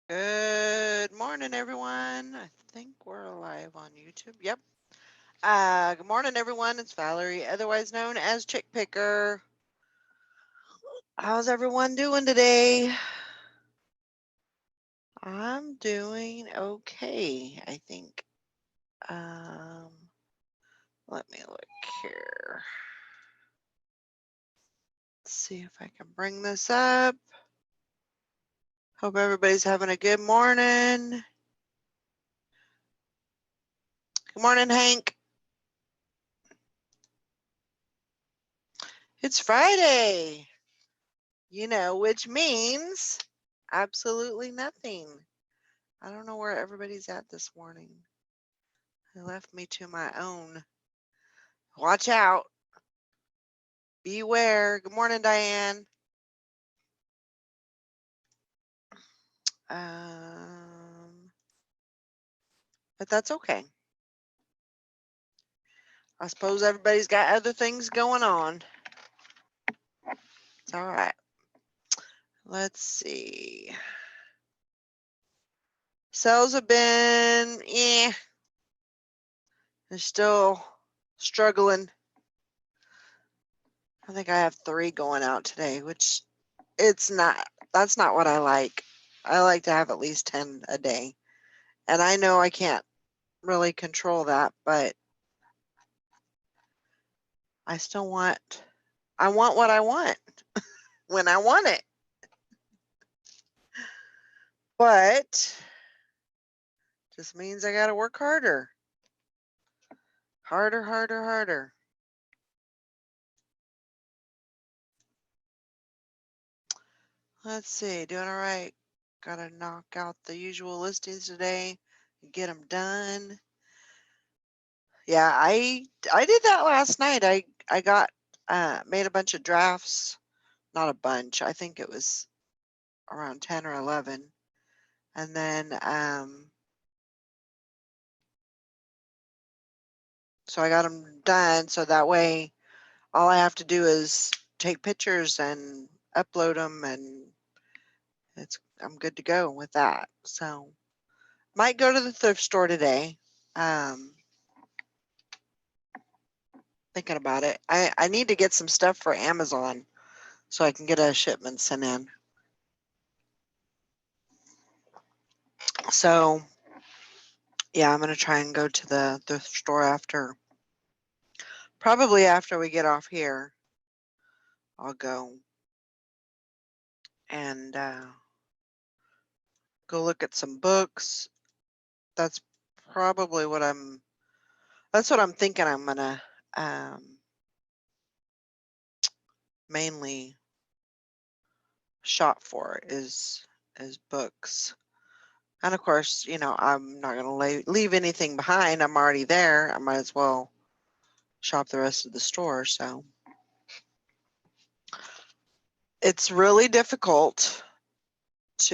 Good morning, everyone. I think we're live on YouTube. Yep. Good morning, everyone. It's Valerie, otherwise known as Chick Picker. How's everyone doing today? I'm doing okay, I think. Um, Let me look here. Let's see if I can bring this up. Hope everybody's having a good morning. Good morning, Hank. It's Friday, which means absolutely nothing. I don't know where everybody's at this morning. They left me to my own. Watch out. Beware. Good morning, Diane. But that's okay. I suppose everybody's got other things going on. It's all right. Let's see. Sales have been, they're still struggling. I think I have 3 going out today, which that's not what I like. I like to have at least 10 a day. And I know I can't really control that, but I want what I want when I want it. But just means I got to work harder. Harder, harder, harder. Let's see, doing all right. Got to knock out the usual listings today and get them done. Yeah, I did that last night. I got made a bunch of drafts. Not a bunch. I think it was around 10 or 11. And then so I got them done so that way all I have to do is take pictures and upload them, and I'm good to go with that. So might go to the thrift store today. Thinking about it. I need to get some stuff for Amazon so I can get a shipment sent in. So yeah, I'm gonna try and go to the thrift store probably after we get off here. I'll go and go look at some books. That's probably that's what I'm thinking I'm gonna mainly shop for is books. And of course, I'm not gonna leave anything behind. I'm already there. I might as well shop the rest of the store. So it's really difficult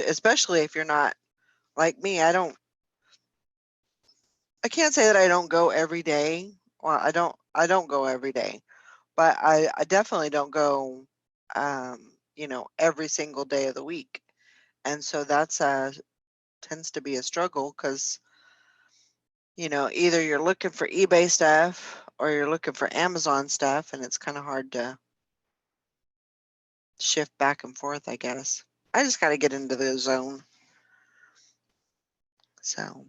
especially if you're not like me. I can't say that I don't go every day. Well, I don't go every day, but I definitely don't go, every single day of the week. And so that's tends to be a struggle because, either you're looking for eBay stuff or you're looking for Amazon stuff, and it's kind of hard to shift back and forth, I guess. I just got to get into the zone. So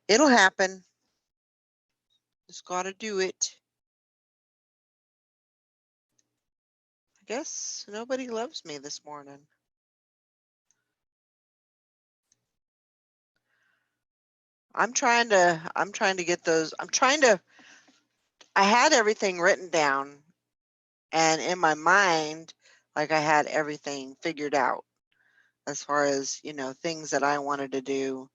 it'll happen. Just got to do it. I guess nobody loves me this morning. I'm trying to get those. I had everything written down and in my mind, like I had everything figured out as far as, things that I wanted to do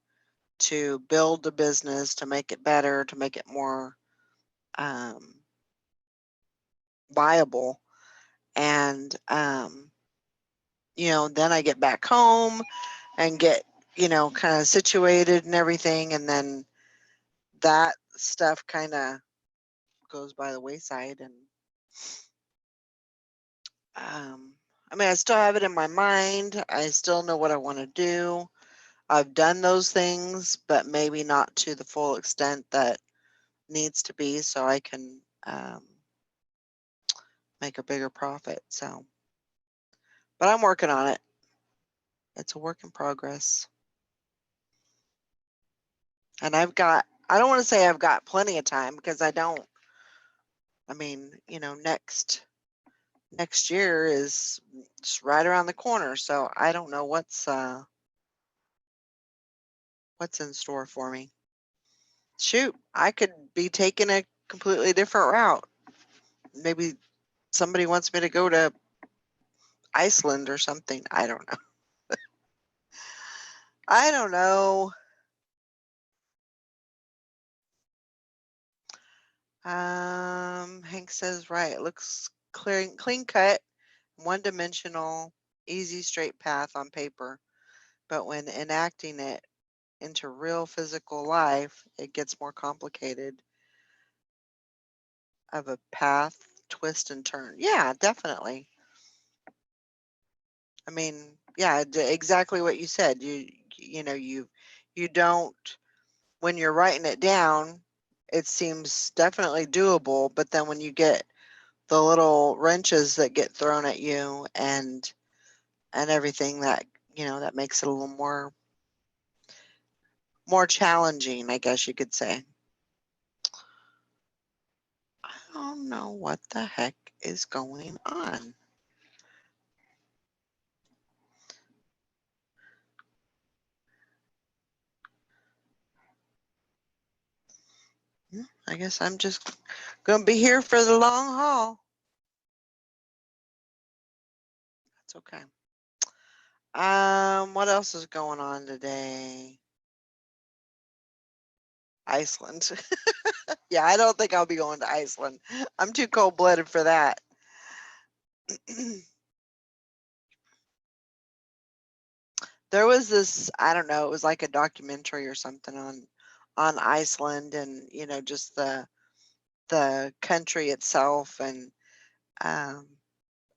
to build the business, to make it better, to make it more viable. And, then I get back home and get, kind of situated and everything. And then that stuff kind of goes by the wayside. And I mean, I still have it in my mind. I still know what I want to do. I've done those things, but maybe not to the full extent that needs to be so I can make a bigger profit. So, but I'm working on it. It's a work in progress. And I don't want to say I've got plenty of time because I don't. I mean, next year is just right around the corner. So I don't know what's in store for me. Shoot, I could be taking a completely different route. Maybe somebody wants me to go to Iceland or something. I don't know. I don't know. Hank says, right. It looks clean cut, one dimensional, easy straight path on paper. But when enacting it into real physical life, it gets more complicated of a path, twist and turn. Yeah, definitely. I mean, yeah, exactly what you said. You don't, when you're writing it down, it seems definitely doable, but then when you get the little wrenches that get thrown at you and everything that, that makes it a little more challenging, I guess you could say. I don't know what the heck is going on. I guess I'm just going to be here for the long haul. That's okay. What else is going on today? Iceland. Yeah, I don't think I'll be going to Iceland. I'm too cold-blooded for that. There was this, I don't know, it was like a documentary or something on Iceland and, just the country itself, and it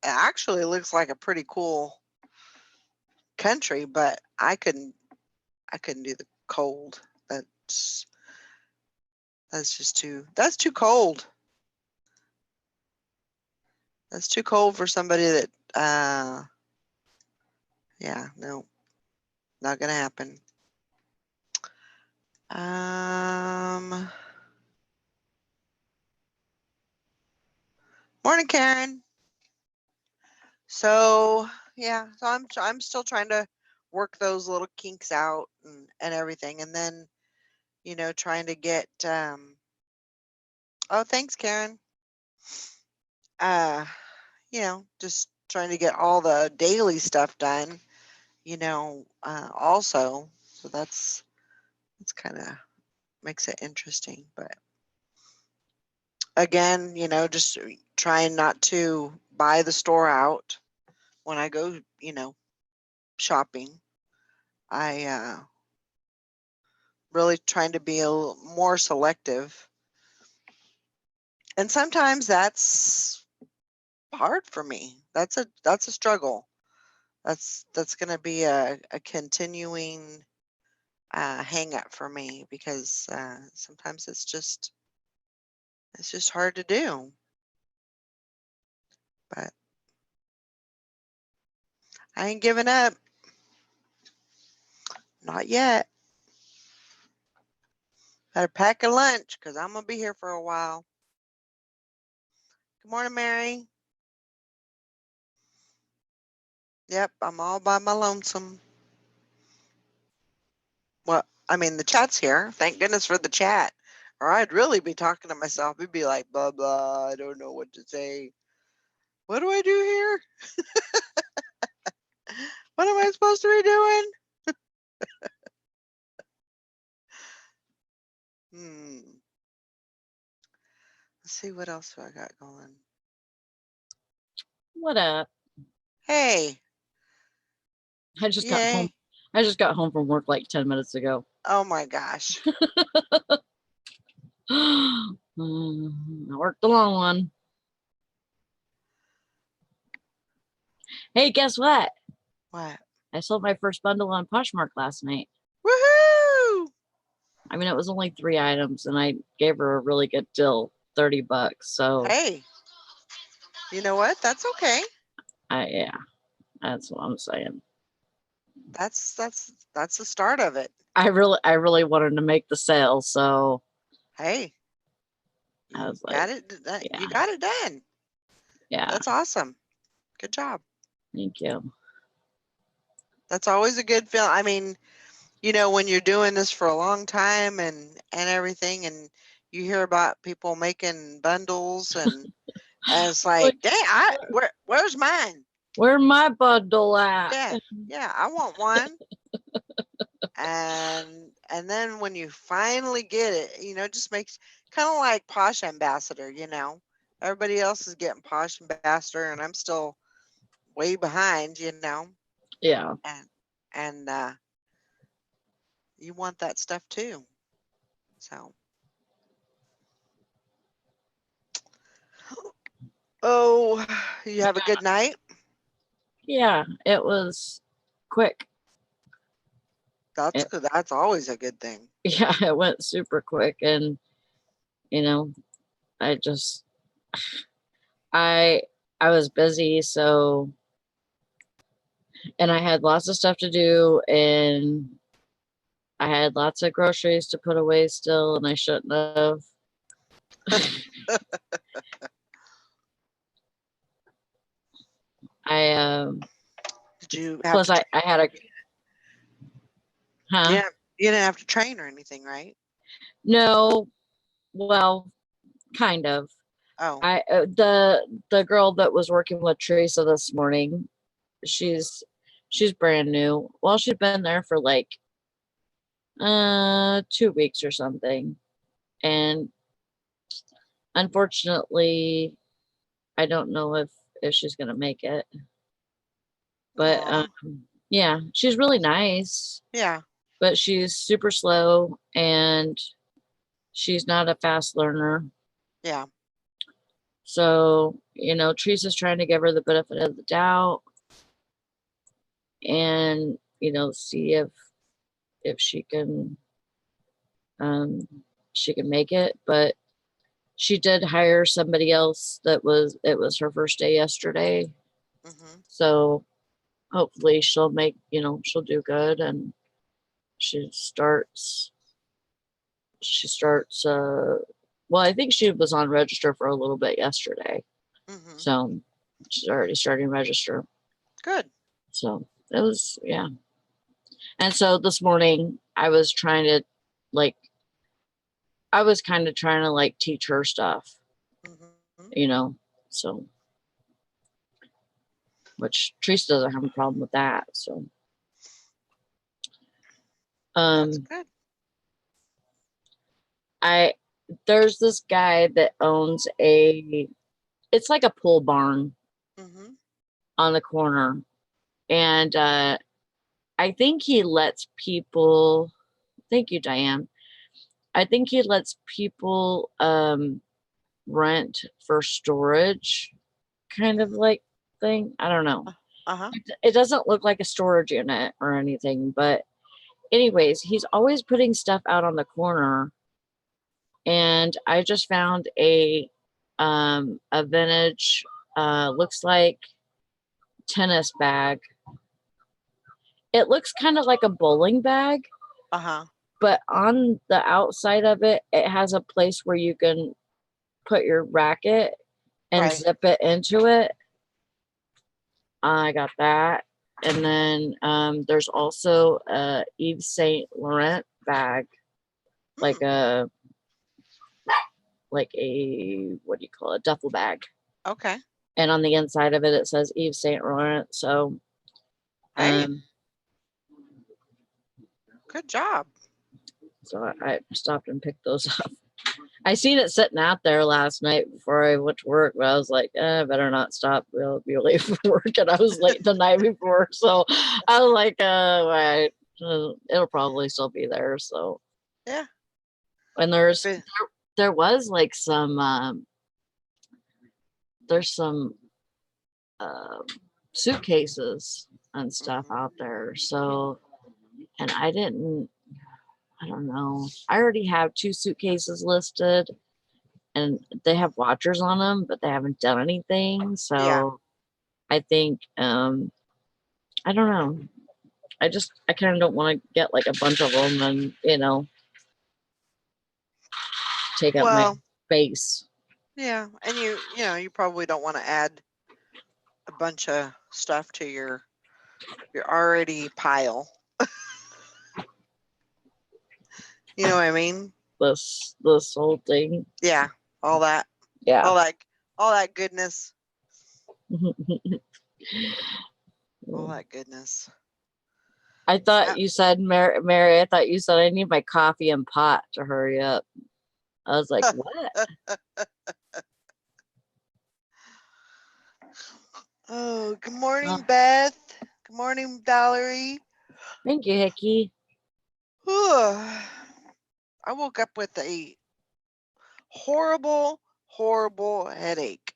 actually looks like a pretty cool country, but I couldn't do the cold. That's too cold. That's too cold for somebody that yeah, no, not gonna happen. Morning, Karen. So yeah, so I'm still trying to work those little kinks out and everything, and then trying to get oh, thanks, Karen. Uh, just trying to get all the daily stuff done, also. So that's kind of makes it interesting, but again, just trying not to buy the store out when I go, shopping. I really trying to be a little more selective. And sometimes that's hard for me. That's a struggle. That's going to be a continuing hang up for me because sometimes it's just hard to do. But I ain't giving up. Not yet. Better pack a lunch because I'm going to be here for a while. Good morning, Mary. Yep, I'm all by my lonesome. Well, I mean, the chat's here. Thank goodness for the chat. Or I'd really be talking to myself. It'd be like, blah, blah, I don't know what to say. What do I do here? What am I supposed to be doing? Let's see what else I got going. What up? Hey. I just got home. I just got home from work like 10 minutes ago. Oh my gosh. I worked a long one. Hey, guess what? What? I sold my first bundle on Poshmark last night. Woohoo! I mean, it was only 3 items, and I gave her a really good deal, $30. So, Hey, you know what? That's okay. yeah, that's what I'm saying. That's the start of it. I really wanted to make the sale, so Hey, I you was like, got it. yeah, You got it done. yeah, That's awesome. Good job. thank you. That's always a good feeling. I mean, you know, when you're doing this for a long time and everything, and you hear about people making bundles, and it's Like, like, dang, where's mine? where my bundle at? Yeah, yeah, I want one. And then when you finally get it, you know, it just makes kind of like Posh Ambassador, you know. Everybody else is getting Posh Ambassador, and I'm still way behind, you know. Yeah. And you want that stuff too. So, oh, you have a good night. Yeah, it was quick. That's It, good. That's always a good thing. yeah, it went super quick, and you know, I just I I was busy, so and I had lots of stuff to do, and I had lots of groceries to put away still, and I shouldn't have. I Did you have plus to? I had a huh? Yeah, you didn't have to train or anything, right? No, well, kind of. Oh, I the girl that was working with Teresa this morning, she's she's brand new. Well, she's been there for like 2 weeks or something, and unfortunately, I don't know if she's gonna make it. But aw, yeah, she's really nice, yeah, but she's super slow and she's not a fast learner. yeah. So, Teresa's trying to give her the benefit of the doubt and, see if um she can make it. But she did hire somebody else it was her first day yesterday. Mhm. So hopefully she'll do good, and she starts well, I think she was on register for a little bit yesterday. Mhm. So she's already starting register. Good. So it was, yeah. And so this morning like I was kind of trying to like teach her stuff, Mhm. you know. So which Teresa doesn't have a problem with that. So That's um good. I there's this guy that owns it's like a pole barn Mhm. on the corner. And I think he lets people, thank you, Diane. I think he lets people rent for storage kind of Mhm. like thing. I don't know. Uh-huh. It doesn't look like a storage unit or anything, but anyways, he's always putting stuff out on the corner. And I just found a vintage looks like tennis bag. It looks kind of like a bowling bag, Uh-huh. but on the outside of it, it has a place where you can put your racket and Right. zip it into it. I got that. And then there's also a Yves Saint Laurent bag, like Mm. a what do you call it, duffel bag. Okay. And on the inside of it, it says Yves Saint Laurent. So Hey, um, good job. I stopped and picked those up. I seen it sitting out there last night before I went to work, but I was like, I better not stop. We'll be late for work. And I was late the night before. So I was like, right, it'll probably still be there. So, Yeah. and But there was like there's some suitcases and stuff Mhm. out there. So, and I don't know. I already have 2 suitcases listed and they have watchers on them, but they haven't done anything. Yeah. So I think, I don't know. I kind of don't want to get like a bunch of them and, take up my Well, space. yeah, and you probably don't want to add a bunch of stuff to your already pile. You know what I mean? This whole thing. Yeah, all that, Yeah. all that, all that goodness, all that goodness. I thought Yeah. you said, Mary, I thought you said I need my coffee and pot to hurry up. I was like, what? Oh, good Oh, morning, Beth. Good morning, Valerie. thank you, Hickey. I woke up with a horrible, horrible headache.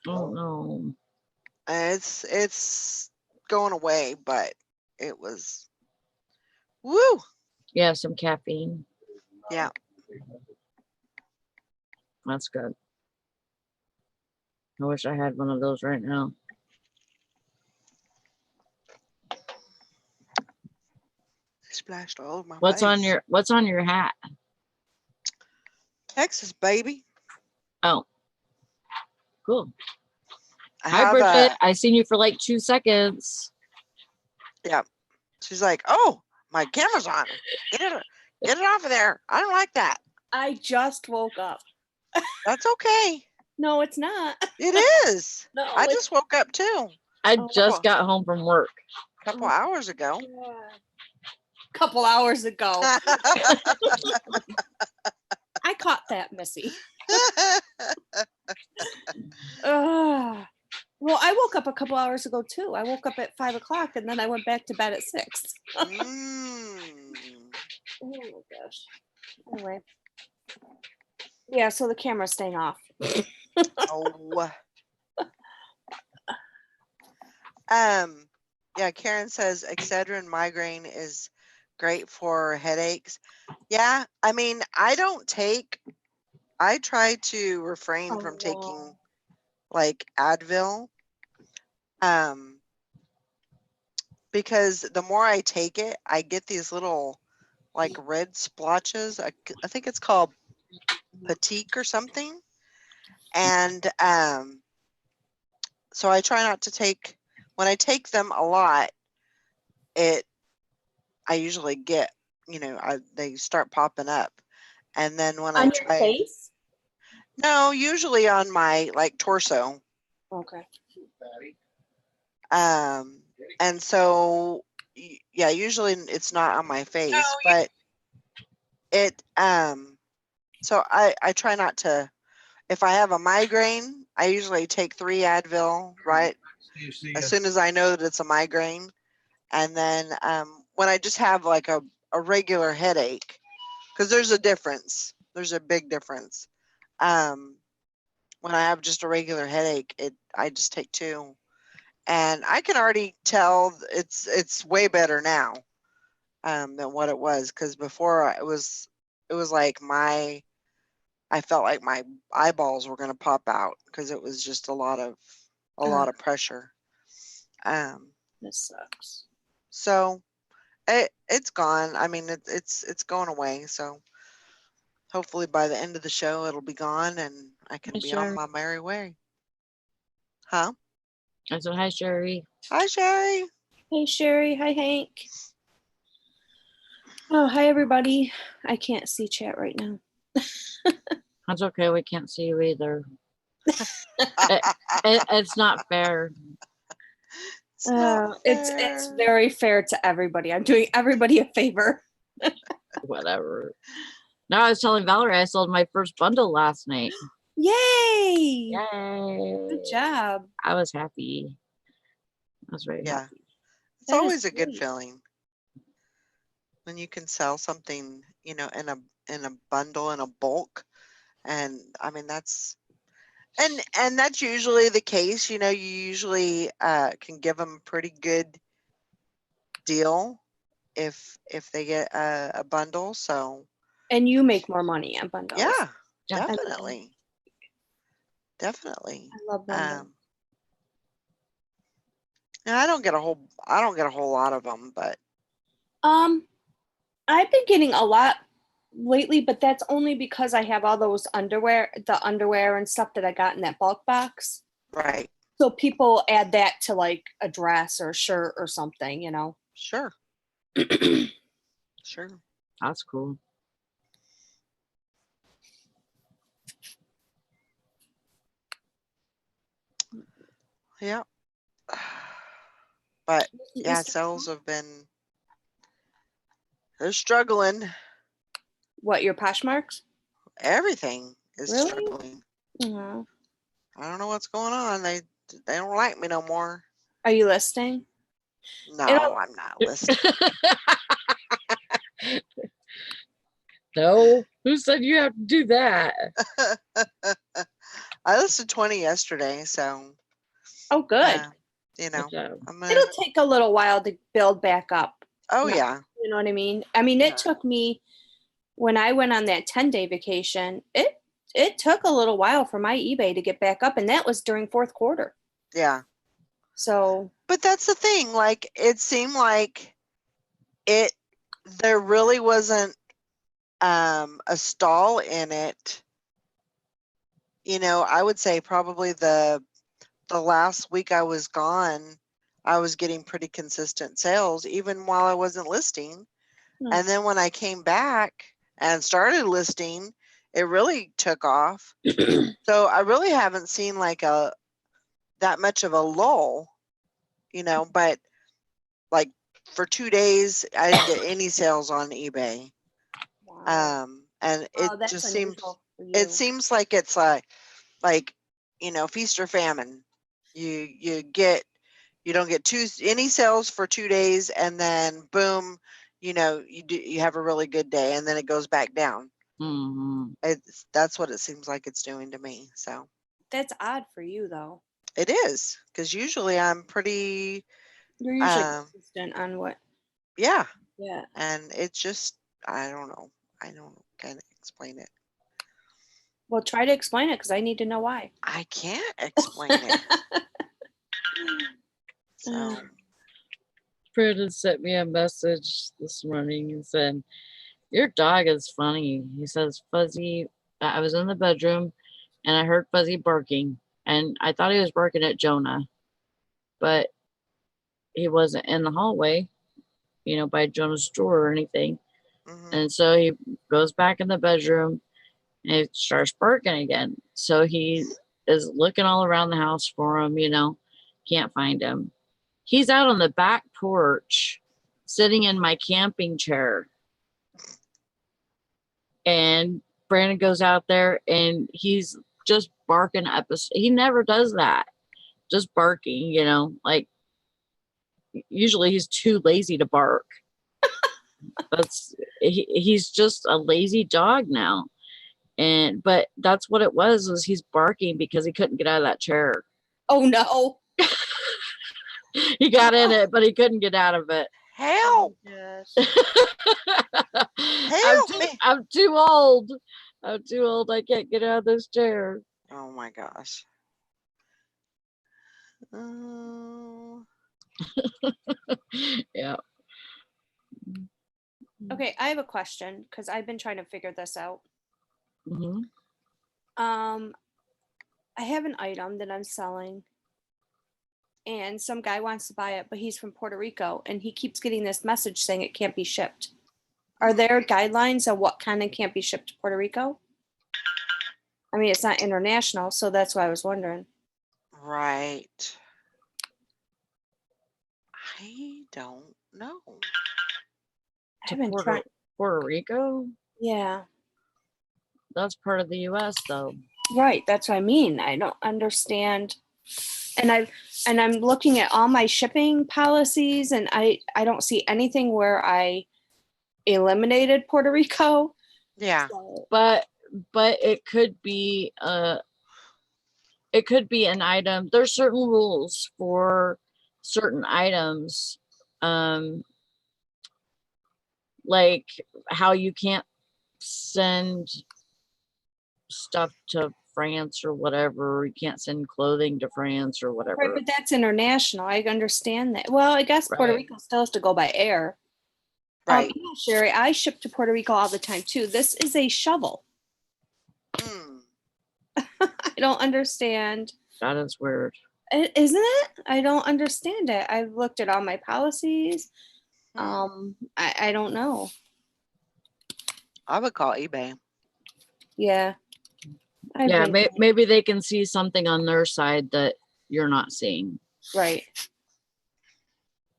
Oh no. And it's going away, but it was woo. Yeah, some caffeine. Yeah. That's good. I wish I had one of those right now. Splashed all over my What's on face. your hat? Texas, baby. Oh, cool. I Hi, have Bridget. a I seen you for like 2 seconds. yeah. She's like, oh, my camera's on. Get it off of there. I don't like that. I just woke up. That's okay. No, it's not. It is. No, I just woke up too. I Oh. just got home from work. A couple hours ago. Couple hours ago. I caught that, Missy. Well, I woke up a couple hours ago too. I woke up at 5 o'clock and then I went back to bed at 6. Mm. Oh my gosh. Anyway. Yeah, so the camera's staying off. Oh. Yeah, Karen says Excedrin migraine is great for headaches. Yeah, I mean, I try to refrain from taking like Advil. Because the more I take it, I get these little like red splotches. I think it's called fatigue or something. And so I try not to take when I take them a lot, I usually get, they start popping up. And then when I On your try face? no, usually on my like torso. Okay. And so yeah, usually it's not on my face, but it so I try not to. If I have a migraine, I usually take 3 Advil right as soon as I know that it's a migraine. And then when I just have like a regular headache, because there's a difference. There's a big difference. When I have just a regular headache, I just take 2. And I can already tell it's way better now than what it was, because before it was like I felt like my eyeballs were going to pop out because it was just a lot of pressure. This sucks. So it's gone. I mean, it's going away. So hopefully by the end of the show it'll be gone and I can Hi, be on Sherry. my merry way. Huh? I said, hi, Sherry. Hi, Sherry. Hey, Sherry. Hi, Hank. Oh, hi, everybody. I can't see chat right now. That's okay. We can't see you either. It's not fair. It's very fair to everybody. I'm doing everybody a favor. Whatever. No, I was telling Valerie I sold my first bundle last night. Yay! Yay. Good job. I was happy. I was very Yeah. happy. It's That is always a good great. feeling when you can sell something, in a bundle in a bulk. And I mean And that's usually the case. You usually can give them a pretty good deal if they get a bundle. So And you make more money on bundles. yeah, Yeah. definitely. Definitely. I love bundles. And I don't get a whole lot of them, but I've been getting a lot lately, but that's only because I have all those the underwear and stuff that I got in that bulk box. right. So people add that to like a dress or a shirt or something, Sure. Sure. That's cool. Yeah. But yeah, Mr. sales have been they're struggling. What, your Poshmarks? Everything is Really? struggling. Mhm. I don't know what's going on. They don't like me no more. Are you listing? No, I'm not listening. No, who said you have to do that? I listed 20 yesterday, so Oh, good. So, I'm gonna. It'll take a little while to build back up. Oh No, yeah, You know what I mean? I mean, Yeah. it took me when I went on that 10-day vacation, it took a little while for my eBay to get back up, and that was during fourth quarter. yeah. So But that's the thing. Like it seemed like it. There really wasn't a stall in it. I would say probably the last week I was gone, I was getting pretty consistent sales even while I wasn't listing. Hmm. And then when I came back and started listing, it really took off. So I really haven't seen like that much of a lull, but like for 2 days I didn't get any sales on eBay. wow. And it That's just unusual for it you. seems like it's like feast or famine. You don't get any sales for 2 days, and then boom, you have a really good day, and then it goes back down. mhm. That's what it seems like it's doing to me. So That's odd for you, though. it is, because usually I'm pretty You're usually um consistent on what. yeah, Yeah. and it's just I don't know. I don't kind of explain it. Well, try to explain it because I need to know why. I can't explain it. So Prudence sent me a message this morning and said, "Your dog is funny." He says, "Fuzzy." I was in the bedroom and I heard Fuzzy barking, and I thought he was barking at Jonah, but he wasn't in the hallway, by Jonah's door or anything. mhm. And so he goes back in the bedroom and he starts barking again. So he is looking all around the house for him, can't find him. He's out on the back porch sitting in my camping chair. And Brandon goes out there and he's just barking up. He never does that. Just barking, like usually he's too lazy to bark. He's just a lazy dog now. But that's what it was he's barking because he couldn't get out of that chair. Oh no. He got in it, but he couldn't get out of it. Help! Help me! I'm too old. I'm too old. I can't get out of this chair. Oh my gosh. Oh. Yeah. Okay, I have a question because I've been trying to figure this out. hmm I have an item that I'm selling and some guy wants to buy it, but he's from Puerto Rico and he keeps getting this message saying it can't be shipped. Are there guidelines on what kind of can't be shipped to Puerto Rico? I mean, it's not international, so that's why I was wondering. Right. I don't know. I've been trying. Puerto Rico? Yeah, That's part of the US though. right. That's what I mean. I don't understand. And I'm looking at all my shipping policies and I don't see anything where I eliminated Puerto Rico. Yeah. So, But it could be it could be an item. There's certain rules for certain items. Like how you can't send stuff to France or whatever. You can't send clothing to France or Right, whatever. but that's international. I understand that. Well, I guess Puerto Right. Rico still has to go by air. Right. Yeah, Sherry, I ship to Puerto Rico all the time too. This is a shovel. Hmm. I don't understand. That is weird. Isn't it? I don't understand it. I've looked at all my policies. Hmm. I don't know. I would call eBay. Yeah. Yeah, maybe they can see something on their side that you're not seeing. Right.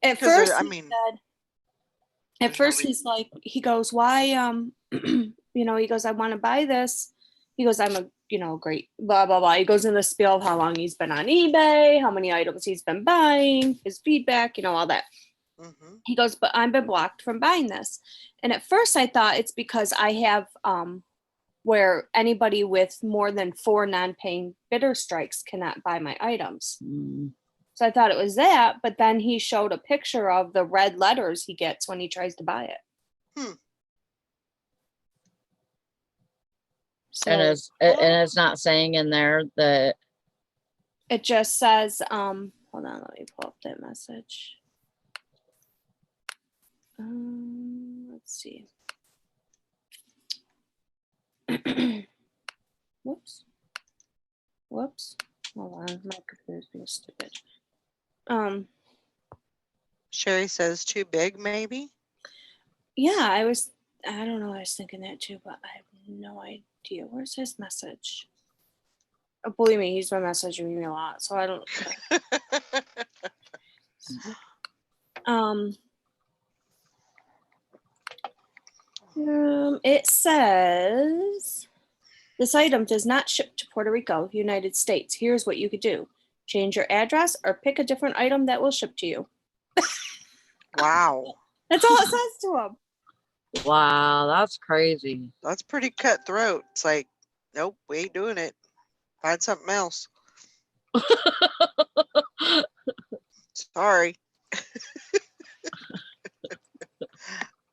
At 'Cause there- first, I he mean, said, at there's no first he's reason. like, he goes, why, you know, he goes, I want to buy this. He goes, I'm a, you know, great, blah, blah, blah. He goes in the spiel of how long he's been on eBay, how many items he's been buying, his feedback, you know, all that. Mm-hmm. He goes, but I've been blocked from buying this. And at first I thought it's because I have, where anybody with more than 4 non-paying bidder strikes cannot buy my items. Mm. So I thought it was that, but then he showed a picture of the red letters he gets when he tries to buy it. Hmm. So And it's not saying in there that it just says, hold on, let me pull up that message. Let's see. Whoops. Hold on, my computer's being stupid. Sherry says too big, maybe. Yeah, I don't know, I was thinking that too, but I have no idea. Where's his message? Oh, believe me, he's been messaging me a lot, so I don't. It says this item does not ship to Puerto Rico, United States. Here's what you could do: change your address or pick a different item that will ship to you. Wow. That's all it says to him. wow, that's crazy. That's pretty cutthroat. It's like, nope, we ain't doing it. Find something else. Sorry.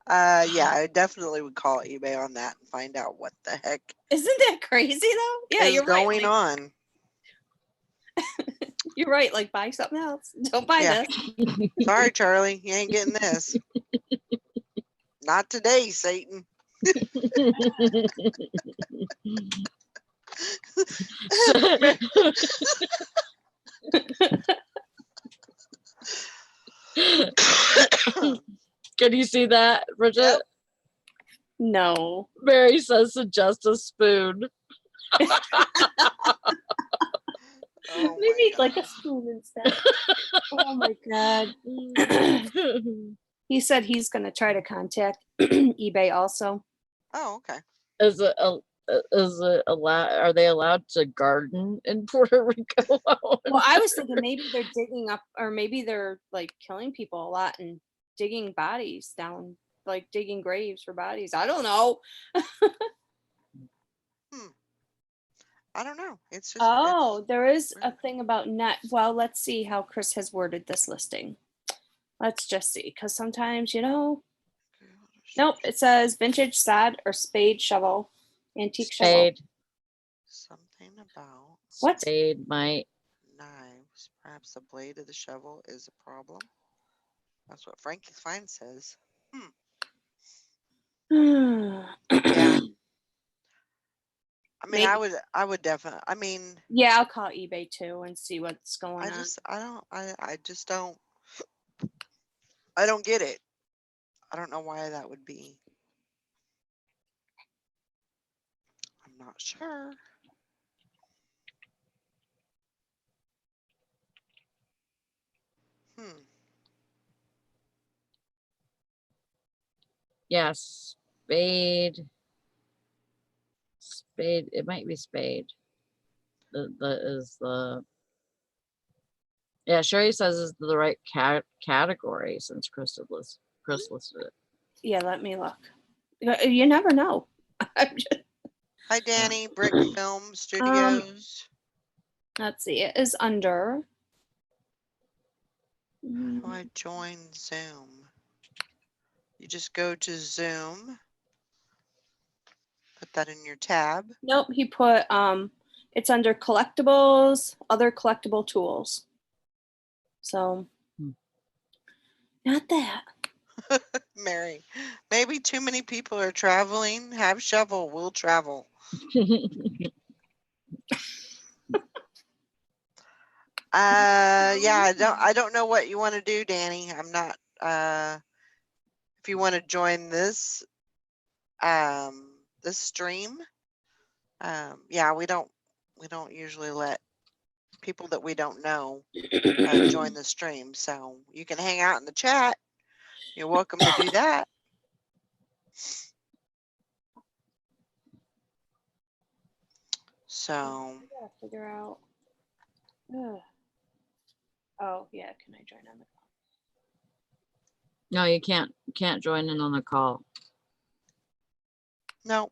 Yeah, I definitely would call eBay on that and find out what the heck Isn't that crazy though? Yeah, is you're right. going on. You're right. Like, buy something else. Don't buy Yeah. this. Sorry, Charlie, you ain't getting this. Not today, Satan. Can you see that, Bridget? Yep. No. Mary says suggest a spoon. Oh We my need God. like a spoon instead. Oh my God. He said he's going to try to contact eBay also. Oh, okay. Is it allowed? Are they allowed to garden in Puerto Rico? Well, I was thinking maybe they're digging up, or maybe they're like killing people a lot and digging bodies down, like digging graves for bodies. I don't know. I don't know. It's just. Oh, there is a weird. thing about net. Well, let's see how Chris has worded this listing. Let's just see, because sometimes, you know, nope, it says vintage sod or spade shovel, antique shovel. Spade. Something about What? Spade might. knives. Perhaps the blade of the shovel is a problem. That's what Frankie Fine says. Yeah. I mean, Maybe. I would definitely. I mean, Yeah, I'll call eBay too and see what's going on. I just don't. I don't get it. I don't know why that would be. I'm not sure. Yes, spade. Spade. It might be spade. The yeah. Sherry says is the right category since Chris listed it. Yeah, let me look. You never know. Hi, Danny. Brick Film Studios. Let's see. It is under. How do I join Zoom? You just go to Zoom. Put that in your tab. Nope, he put it's under collectibles, other collectible tools. So not that. Mary, maybe too many people are traveling. Have shovel, we'll travel. Yeah, I don't know what you want to do, Danny. I'm not if you want to join this this stream. Yeah, we don't usually let people that we don't know join the stream. So you can hang out in the chat. You're welcome to do that. So I gotta figure out. Ugh. Oh yeah, can I join on the call? No, you can't join in on the call. no,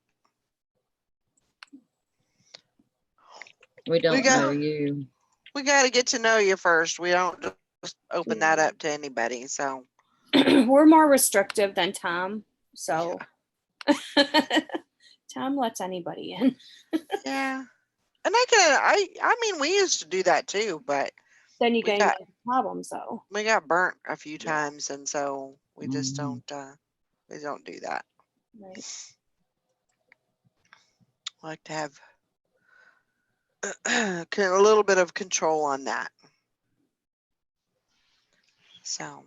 We don't got- know you. we got to get to know you first. We don't just open that up to anybody. So We're more restrictive than Tom, so Tom lets anybody in. yeah, and I mean, we used to do that too, but Then you We get got- into problems though. we got burnt a few times, and so we just Mhm. don't do that. Right. I like to have a little bit of control on that. So,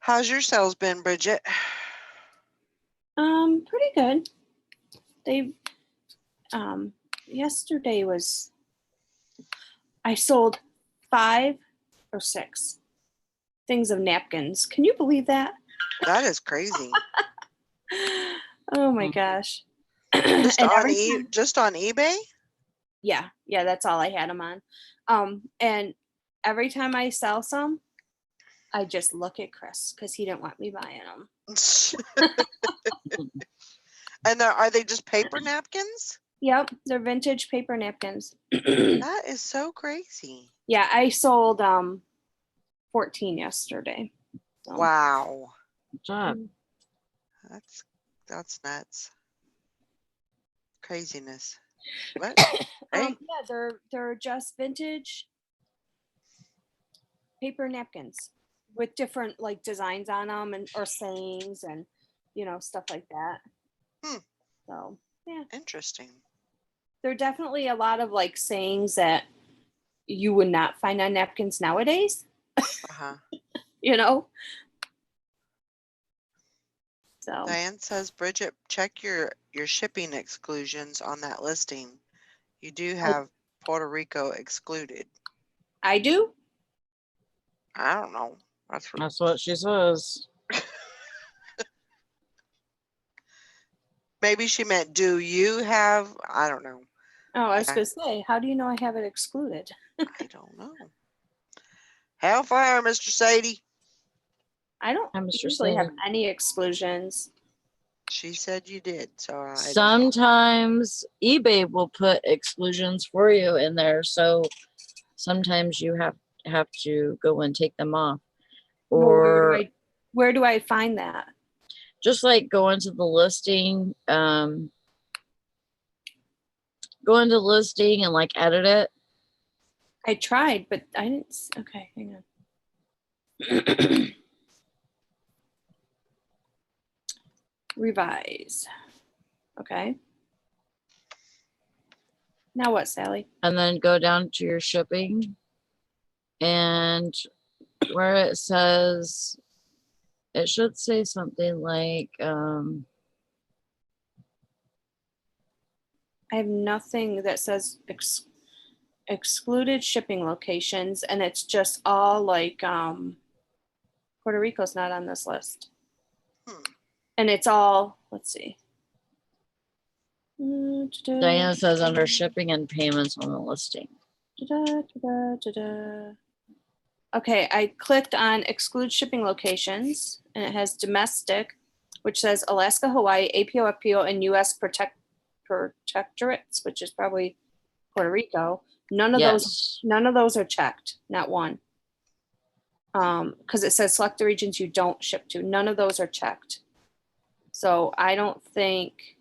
how's your sales been, Bridget? Pretty good. They yesterday was I sold 5 or 6 things of napkins. Can you believe that? That is crazy. Oh my Mhm. gosh. Just And on every time- just on eBay? yeah, that's all I had them on. And every time I sell some, I just look at Chris because he didn't want me buying them. And are they just paper napkins? Yep, they're vintage paper napkins. That is so crazy. Yeah, I sold 14 yesterday. So. Wow. Good job. That's nuts. Craziness. What? Yeah, they're just vintage paper napkins with different like designs on them and or sayings and stuff like that. So yeah, Interesting. there are definitely a lot of like sayings that you would not find on napkins nowadays. Uh-huh. So Diane says, Bridget, check your shipping exclusions on that listing. You do have Puerto Rico excluded. I do. I don't know. That's what she says. Maybe she meant, do you have? I don't know. Oh, I was Yeah. gonna say, how do you know I have it excluded? I don't know. Hellfire, Mr. Sadie. I don't I'm Mr. usually have Sadie. any exclusions. She said you did, so I don't know. Sometimes eBay will put exclusions for you in there, so sometimes you have to go and take them off, Well, or where do I find that? just like go into the listing, go into listing and like edit it. I tried, but I didn't. Okay, hang on. Revise. Okay. Now what, Sally? And then go down to your shipping, and where it says, it should say something like I have nothing that says excluded shipping locations, and it's just all like Puerto Rico's not on this list. And it's all, let's see. Diana says under shipping and payments on the listing. Okay, I clicked on exclude shipping locations, and it has domestic, which says Alaska, Hawaii, APO, FPO, and U.S. protectorates, which is probably Puerto Rico. None of Yes. those are checked, not one. Because it says select the regions you don't ship to. None of those are checked. So I don't think,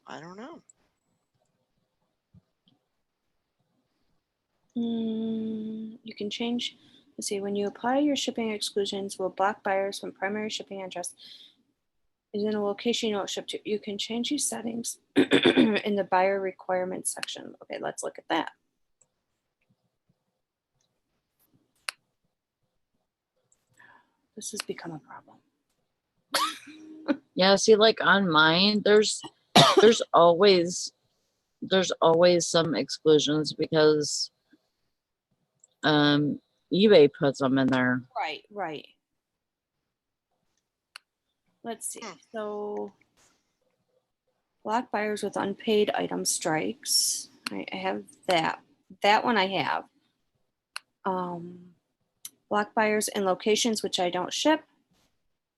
I don't know. you can change. Let's see, when you apply your shipping exclusions, will block buyers from primary shipping address is in a location you don't ship to. You can change these settings in the buyer requirements section. Okay, let's look at that. This has become a problem. Yeah, see, like on mine, there's always some exclusions because eBay puts them in there. Right. Let's see. So block buyers with unpaid item strikes. I have that. That one I have. Block buyers in locations which I don't ship.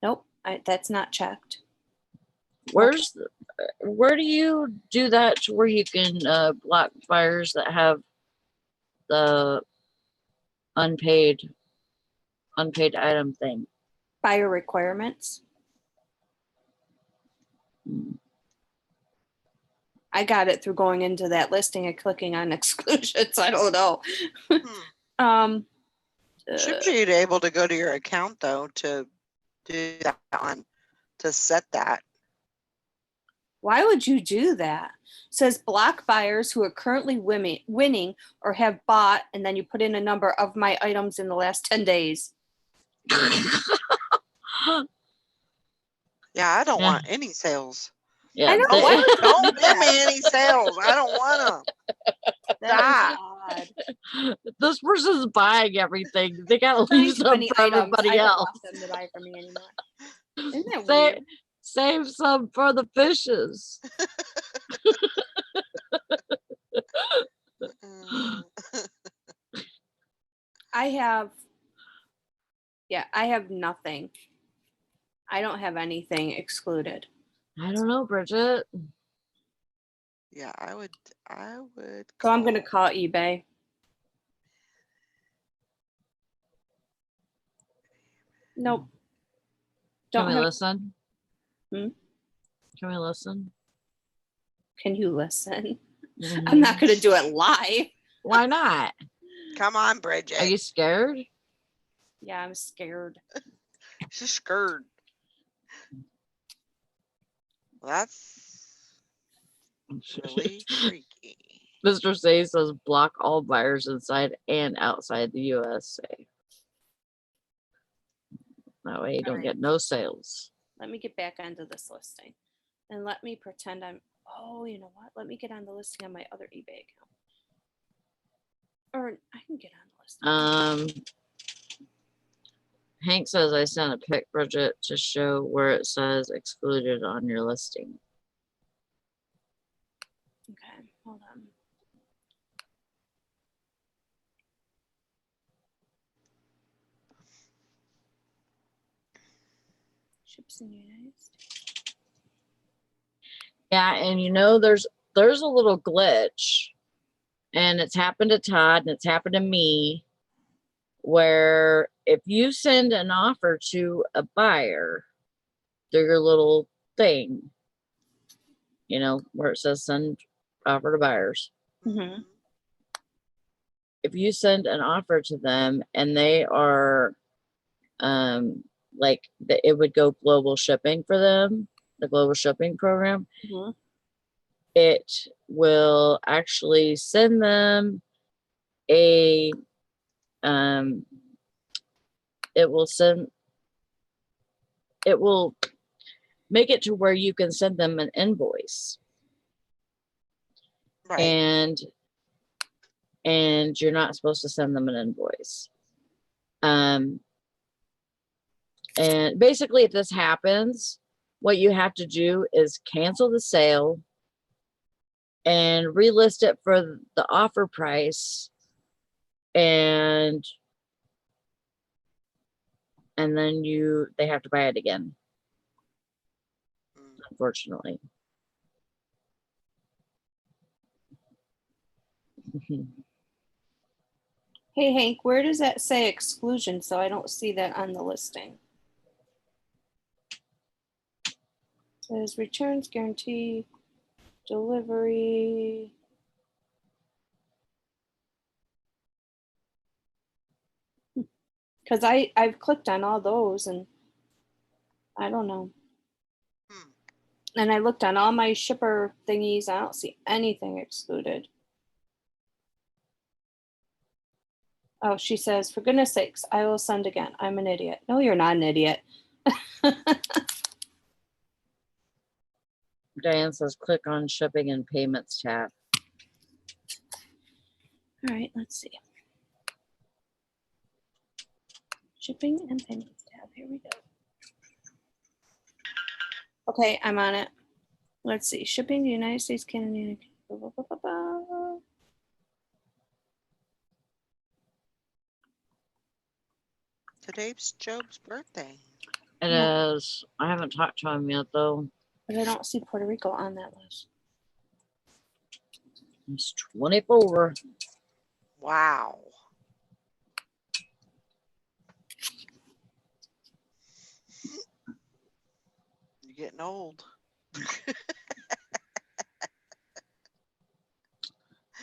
Nope, that's not checked. Where do you do that to where you can block buyers that have the unpaid item thing? Buyer requirements. I got it through going into that listing and clicking on exclusions. I don't know. Should be able to go to your account though to do that on to set that. Why would you do that? It says block buyers who are currently winning or have bought, and then you put in a number of my items in the last 10 days. Yeah, I don't want any sales. Yeah, I know, don't give me any sales. I don't want them. That is odd. This person's buying everything. They gotta leave some for everybody I don't else. want them to buy from me anymore. Isn't that Say, weird? save some for the fishes. I have nothing. I don't have anything excluded. I don't know, Bridget. Yeah, I would. So I'm gonna call eBay. Nope. Can we listen? Hmm? Can we listen? Can you listen? I'm not gonna do it live. Why not? Come on, Bridget. Are you scared? Yeah, I'm scared. She's scared. That's really freaky. Mr. Say says block all buyers inside and outside the USA. That way you don't get no sales. Let me get back onto this listing. And let me pretend I'm, oh, you know what? Let me get on the listing on my other eBay account. Or I can get on the listing. Hank says I sent a pic, Bridget, to show where it says excluded on your listing. Okay, hold on. Ships in the United States. Yeah, and you know, there's a little glitch, and it's happened to Todd and it's happened to me, where if you send an offer to a buyer through your little thing, you know, where it says send offer to buyers. Mm-hmm. If you send an offer to them and they are like it would go global shipping for them, the global shipping program, Mm-hmm. it will actually send them a it will make it to where you can send them an invoice. Right. And you're not supposed to send them an invoice. And basically, if this happens, what you have to do is cancel the sale and relist it for the offer price, and and then they have to buy it again, Mm. unfortunately. Hey Hank, where does that say exclusion? So I don't see that on the listing. It says returns guarantee, delivery. Because I've clicked on all those and I don't know. Hmm. And I looked on all my shipper thingies. I don't see anything excluded. Oh, she says, for goodness sakes, I will send again. I'm an idiot. No, you're not an idiot. Diane says, click on shipping and payments tab. All right, let's see. Shipping and payments tab. Here we go. Okay, I'm on it. Let's see. Shipping to the United States, Canada. Blah, blah, blah, blah, blah. Today's Job's birthday. It Yeah. is. I haven't talked to him yet, though. But I don't see Puerto Rico on that list. He's 24. Wow. You're getting old.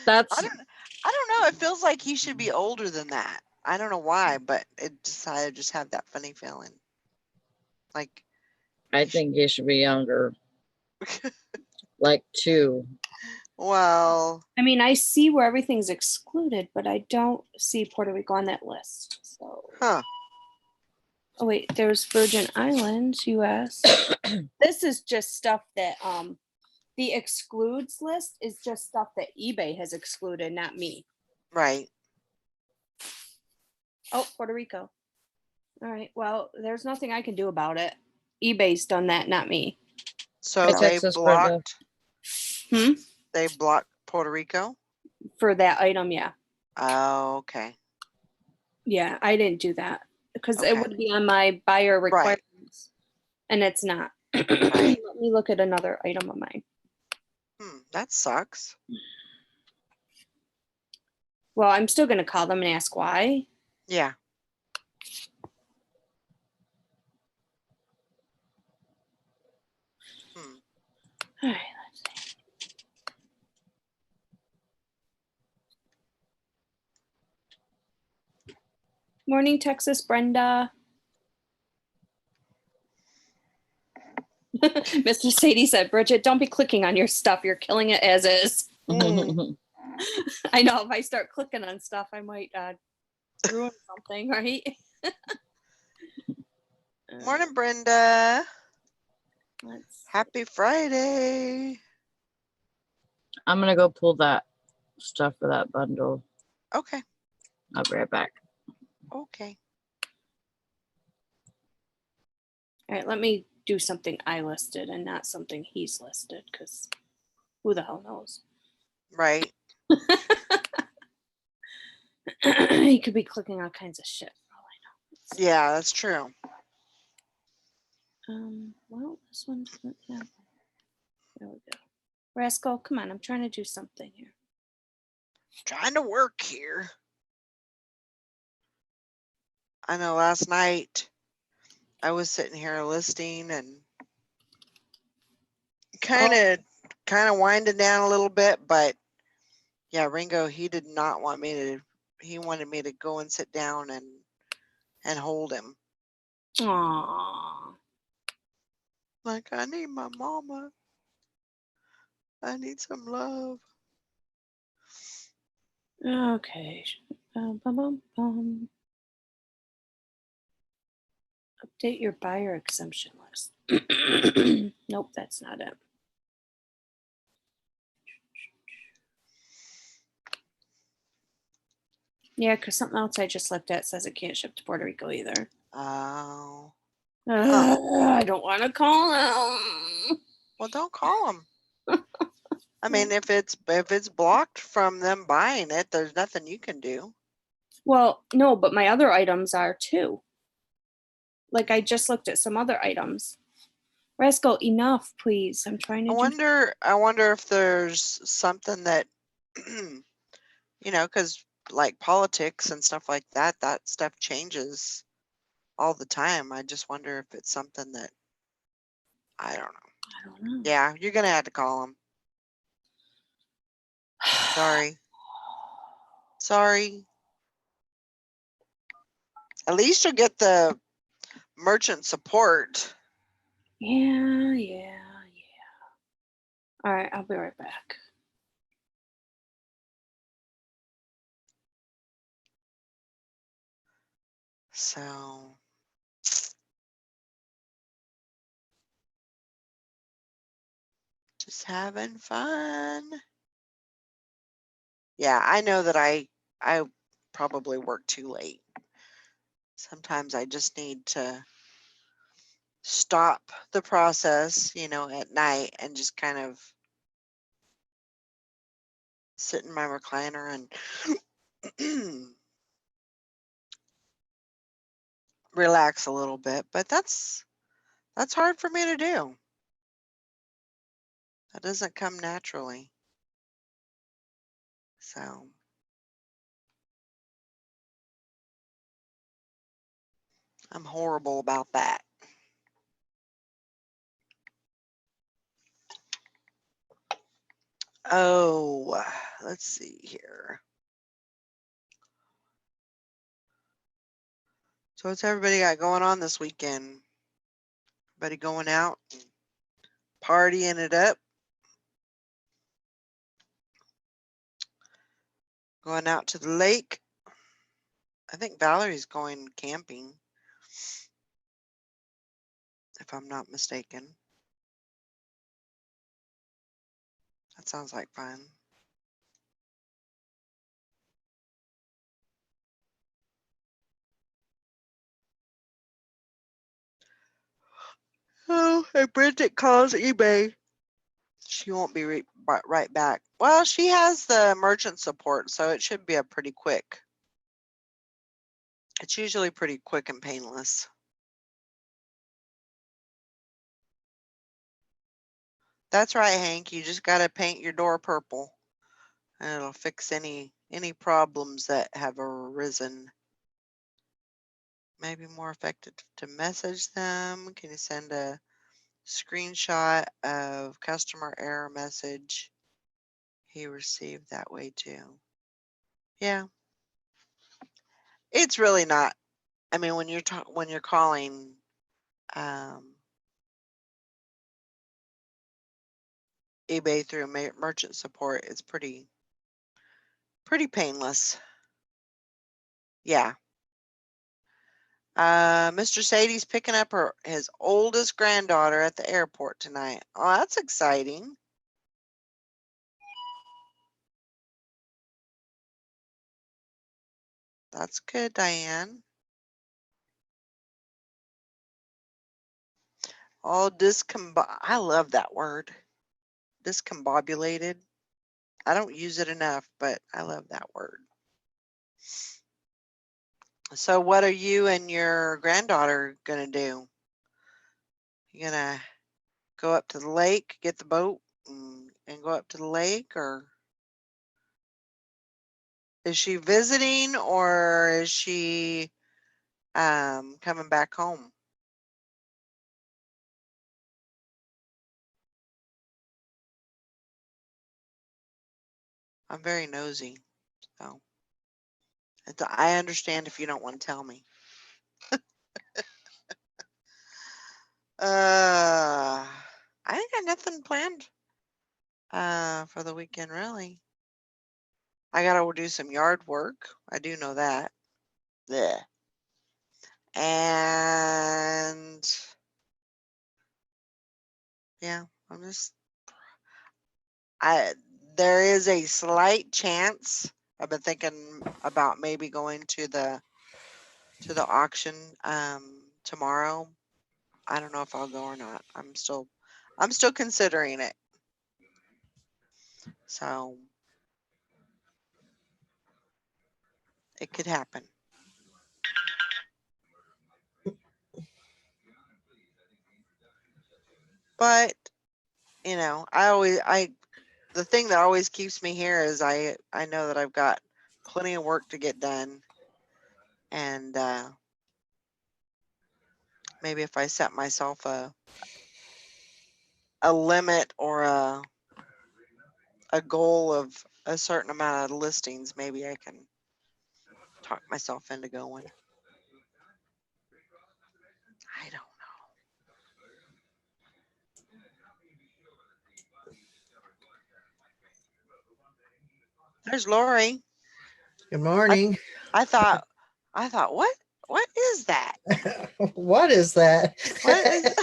That's I don't know. It feels like he should be older than that. I don't know why, but I just have that funny feeling. Like I think he should be younger. Like 2. well, I mean, I see where everything's excluded, but I don't see Puerto Rico on that list. So, huh. oh wait, there's Virgin Islands, US. This is just stuff that the excludes list is just stuff that eBay has excluded, not me. Right. Oh, Puerto Rico. All right. Well, there's nothing I can do about it. eBay's done that, not me. So Hey, they Texas, Brenda. blocked Hmm? they blocked Puerto Rico? For that item, yeah. Oh, okay. Yeah, I didn't do that because it Okay. would be on my buyer Right. requirements. And it's not. Right. Let me look at another item of mine. That sucks. Well, I'm still going to call them and ask why. Yeah. Hmm. All right, let's see. Morning, Texas, Brenda. Mr. Sadie said, Bridget, don't be clicking on your stuff. You're killing it as is. Mm. I know if I start clicking on stuff, I might ruin something, right? Morning, Brenda. Let's Happy Friday. I'm going to go pull that stuff for that bundle. Okay. I'll be right back. Okay. All right, let me do something I listed and not something he's listed because who the hell knows? Right. He could be clicking all kinds of shit for all I know. Yeah, that's true. Well, this one doesn't have. There we go. Rascal, come on, I'm trying to do something here. Trying to work here. I know last night I was sitting here listing and kind of winding down a little bit, but yeah, Ringo, he did not want me to. He wanted me to go and sit down and hold him. Aww. Like, I need my mama. I need some love. Okay. Bum, bum, bum. Update your buyer exemption list. Nope, that's not it. Yeah, because something else I just looked at says it can't ship to Puerto Rico either. Oh. I don't want to call him. Well, don't call him. I mean, if it's blocked from them buying it, there's nothing you can do. Well, no, but my other items are too. Like I just looked at some other items. Rascal, enough, please. I'm trying to I wonder if there's something that, you know, because like politics and stuff like that, that stuff changes all the time. I just wonder if it's something that, I don't know. I don't know. Yeah, you're going to have to call them. Sorry. Sorry. At least you'll get the merchant support. Yeah. All right, I'll be right back. So, just having fun. Yeah, I know that I probably work too late. Sometimes I just need to stop the process, you know, at night and just kind of sit in my recliner and relax a little bit, but that's hard for me to do. That doesn't come naturally. So, I'm horrible about that. Oh, let's see here. So what's everybody got going on this weekend? Everybody going out, partying it up? Going out to the lake? I think Valerie's going camping, if I'm not mistaken. That sounds like fun. Oh, and Bridget calls eBay. She won't be right back. Well, she has the merchant support, so it should be a pretty quick. It's usually pretty quick and painless. That's right, Hank. You just got to paint your door purple, and it'll fix any problems that have arisen. Maybe more effective to message them. Can you send a screenshot of customer error message he received that way too? Yeah. It's really not. I mean, when you're calling eBay through merchant support, it's pretty painless. Yeah. Mr. Sadie's picking up his oldest granddaughter at the airport tonight. Oh, that's exciting. That's good, Diane. All I love that word. Discombobulated. I don't use it enough, but I love that word. So what are you and your granddaughter gonna do? You gonna go up to the lake, get the boat, and go up to the lake, or is she visiting, or is she coming back home? I'm very nosy, so I understand if you don't want to tell me. I ain't got nothing planned for the weekend, really. I gotta do some yard work. I do know that. Blech. And yeah, I there is a slight chance. I've been thinking about maybe going to the auction tomorrow. I don't know if I'll go or not. I'm still considering it. So it could happen. but the thing that always keeps me here is I know that I've got plenty of work to get done, and maybe if I set myself a limit or a goal of a certain amount of listings, maybe I can talk myself into going. I don't know. There's Lori. Good morning. I thought, what is that? What is that? What is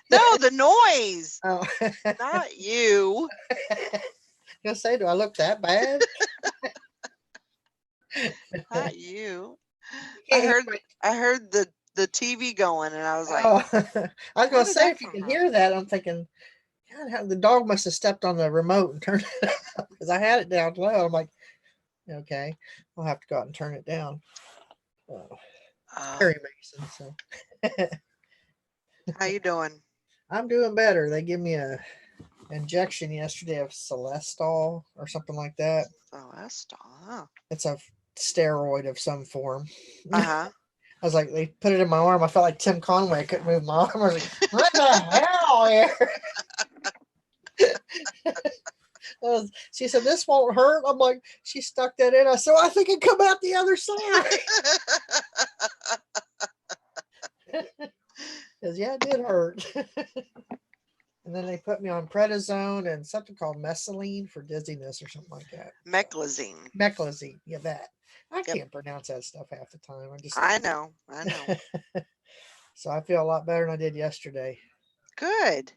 no, the noise, Oh, not you. gonna say, do I look that bad? Not you. You can't hear I heard the TV going, and I was like, oh, I was where gonna did say that if you come can from? hear that, I'm thinking, God, how the dog must have stepped on the remote and turned it up because I had it down low. I'm like, okay, I'll have to go out and turn it down. Oh, Oh, Perry Mason. So how you doing? I'm doing better. They give me a injection yesterday of Celestol or something like that. Celeste. Huh. It's a steroid of some form. Uh-huh. I was like, they put it in my arm. I felt like Tim Conway. I couldn't move my arm. I was like, what the hell here? She said, this won't hurt. I'm like, she stuck that in. I said, I think it come out the other side. Because, yeah, it did hurt. And then they put me on prednisone and something called mesaline for dizziness or something like that. Meclizine. Meclizine. Yeah, that. I Yep. can't pronounce that stuff half the time. I know. So I feel a lot better than I did yesterday. Good.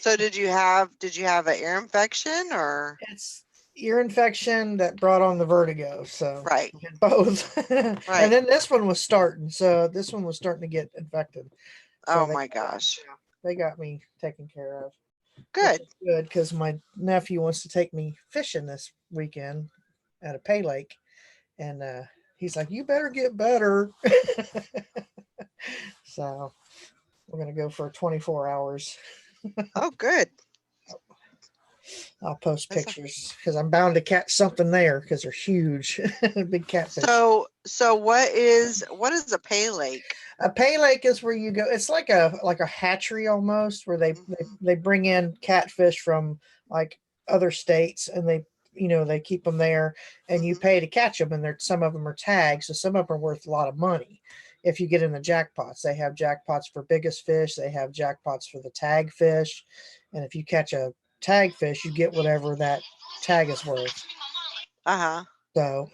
So did you have an ear infection or? It's ear infection that brought on the vertigo. So Right. both. Right. And then this one was starting. So this one was starting to get infected. So Oh my gosh. they got me taken care of. Good. Good, because my nephew wants to take me fishing this weekend at a pay lake. And he's like, you better get better. So we're going to go for 24 hours. Oh, good. I'll post pictures because I'm bound to catch something there because they're huge. Big catfish. So what is a pay lake? A pay lake is where you go. It's like a hatchery almost, where they bring in catfish from like other states, and they keep them there, and you pay to catch them. And some of them are tagged, so some of them are worth a lot of money. If you get in the jackpots, they have jackpots for biggest fish. They have jackpots for the tag fish, and if you catch a tag fish, you get whatever that tag is worth. Uh-huh. So,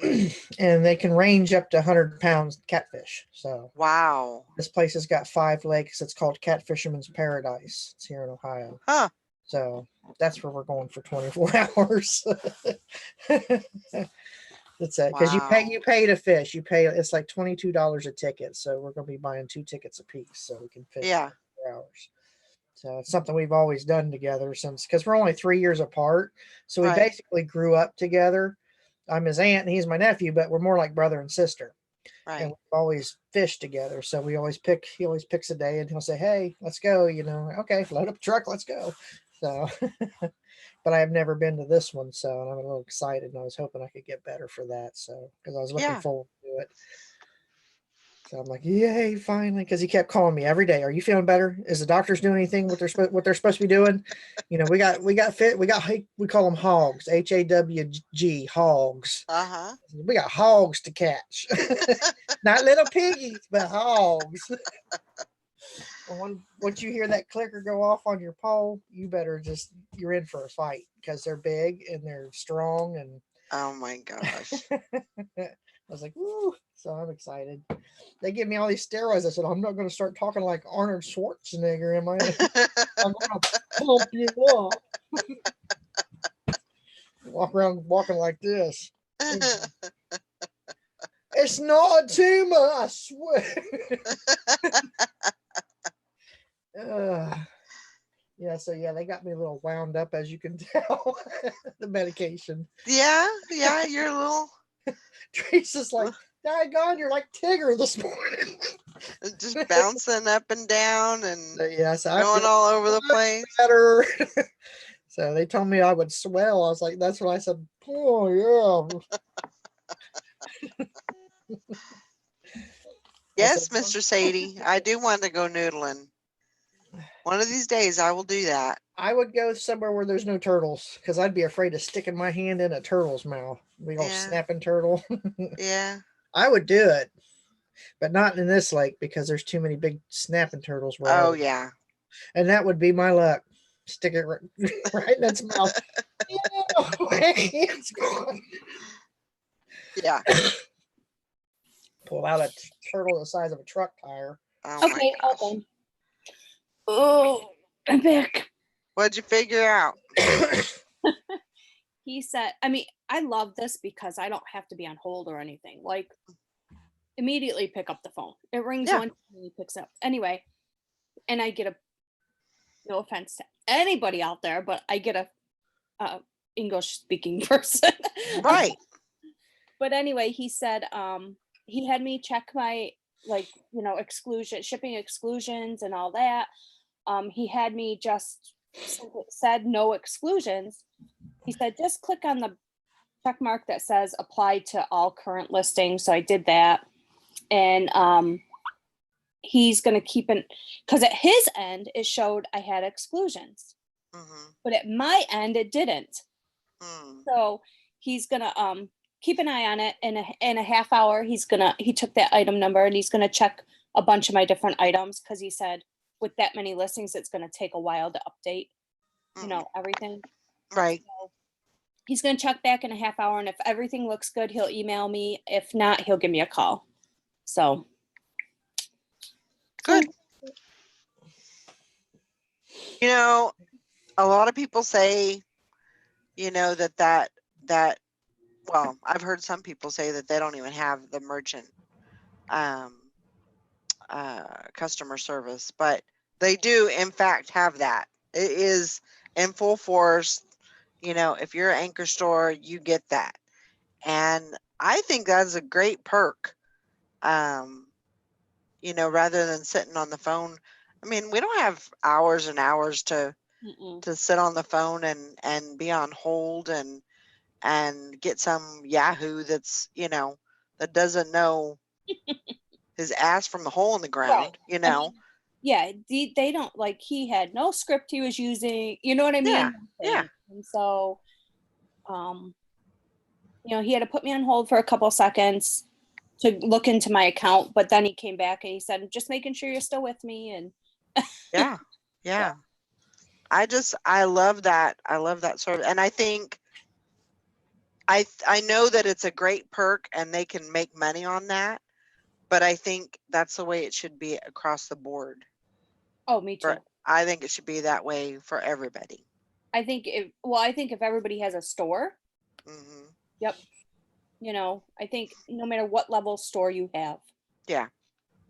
and they can range up to 100 pounds catfish. So, wow. This place has got 5 lakes. It's called Catfisherman's Paradise. It's here in Ohio. Huh. So that's where we're going for 24 hours. That's it. Because you pay to fish. It's like $22 a ticket. So we're going to be buying 2 tickets a piece so we can fish for 4 hours. So it's something we've always done together because we're only 3 years apart. So we basically grew up together. I'm his aunt and he's my nephew, but we're more like brother and sister. Right. And we've always fished together. So he always picks a day and he'll say, hey, let's go. Okay, load up the truck, let's go. So, but I have never been to this one. So, and I'm a little excited and I was hoping I could get better for that. So, because I was looking forward to it. So I'm like, yay, finally. Because he kept calling me every day. Are you feeling better? Is the doctors doing anything? What they're supposed to be doing? We call them hogs. HAWG, hogs. Uh-huh. We got hogs to catch. Not little piggies, but hogs. Once you hear that clicker go off on your pole, you're in for a fight because they're big and they're strong and oh my gosh. I was like, woo. So I'm excited. They give me all these steroids. I said, I'm not going to start talking like Arnold Schwarzenegger, am I? I'm going to pump you up. Walk around walking like this. It's not a tumor, I swear. They got me a little wound up, as you can tell. The medication. Yeah, you're a little. Teresa's like, daggone, you're like Tigger this morning. just bouncing up and down and Yeah, so I going feel all over the much place. better. So they told me I would swell. I was like, that's what I said. Oh yeah. I said, Yes, Mr. Sadie, I do want to go noodling. One of these days I will do that. I would go somewhere where there's no turtles because I'd be afraid of sticking my hand in a turtle's mouth. Big old Yeah. snapping turtle. Yeah. I would do it, but not in this lake because there's too many big snapping turtles where I Oh live. yeah. And that would be my luck. Stick it right, right in its mouth. It's gone. Yeah. Pull out a turtle the size of a truck tire. Oh my Okay, gosh. hold on. Oh, I'm back. What'd you figure out? He said, I mean, I love this because I don't have to be on hold or anything. Like, immediately pick up the phone. It rings Yeah. once and he picks up. Anyway, and I get a, no offense to anybody out there, but I get a English speaking person. Right. But anyway, he said he had me check my, like, exclusion, shipping exclusions and all that. He had me just said no exclusions. He said just click on the check mark that says apply to all current listings. So I did that. And he's going to keep it, because at his end it showed I had exclusions, Mm-hmm. but at my end it didn't. Mm. So he's going to keep an eye on it. In a half hour he took that item number and he's going to check a bunch of my different items, because he said with that many listings it's going to take a while to update everything. Right. So he's going to check back in a half hour, and if everything looks good he'll email me. If not, he'll give me a call. So Good. A lot of people say, that well, I've heard some people say that they don't even have the merchant customer service, but they do in fact have that. It is in full force. If you're an anchor store, you get that. And I think that's a great perk. Rather than sitting on the phone. I mean, we don't have hours and hours to sit on the phone and be on hold and get some Yahoo that doesn't know his ass from the hole in the ground, I mean, yeah, they don't, like, he had no script he was using, you know what I mean? Yeah, yeah. And so he had to put me on hold for a couple seconds to look into my account, but then he came back and he said, just making sure you're still with me. And Yeah. Yeah. I love that. I love that sort of, and I think I know that it's a great perk and they can make money on that, but I think that's the way it should be across the board. oh, me too. I think it should be that way for everybody. I think if everybody has a store, Mm-hmm. yep. I think no matter what level store you have, Yeah.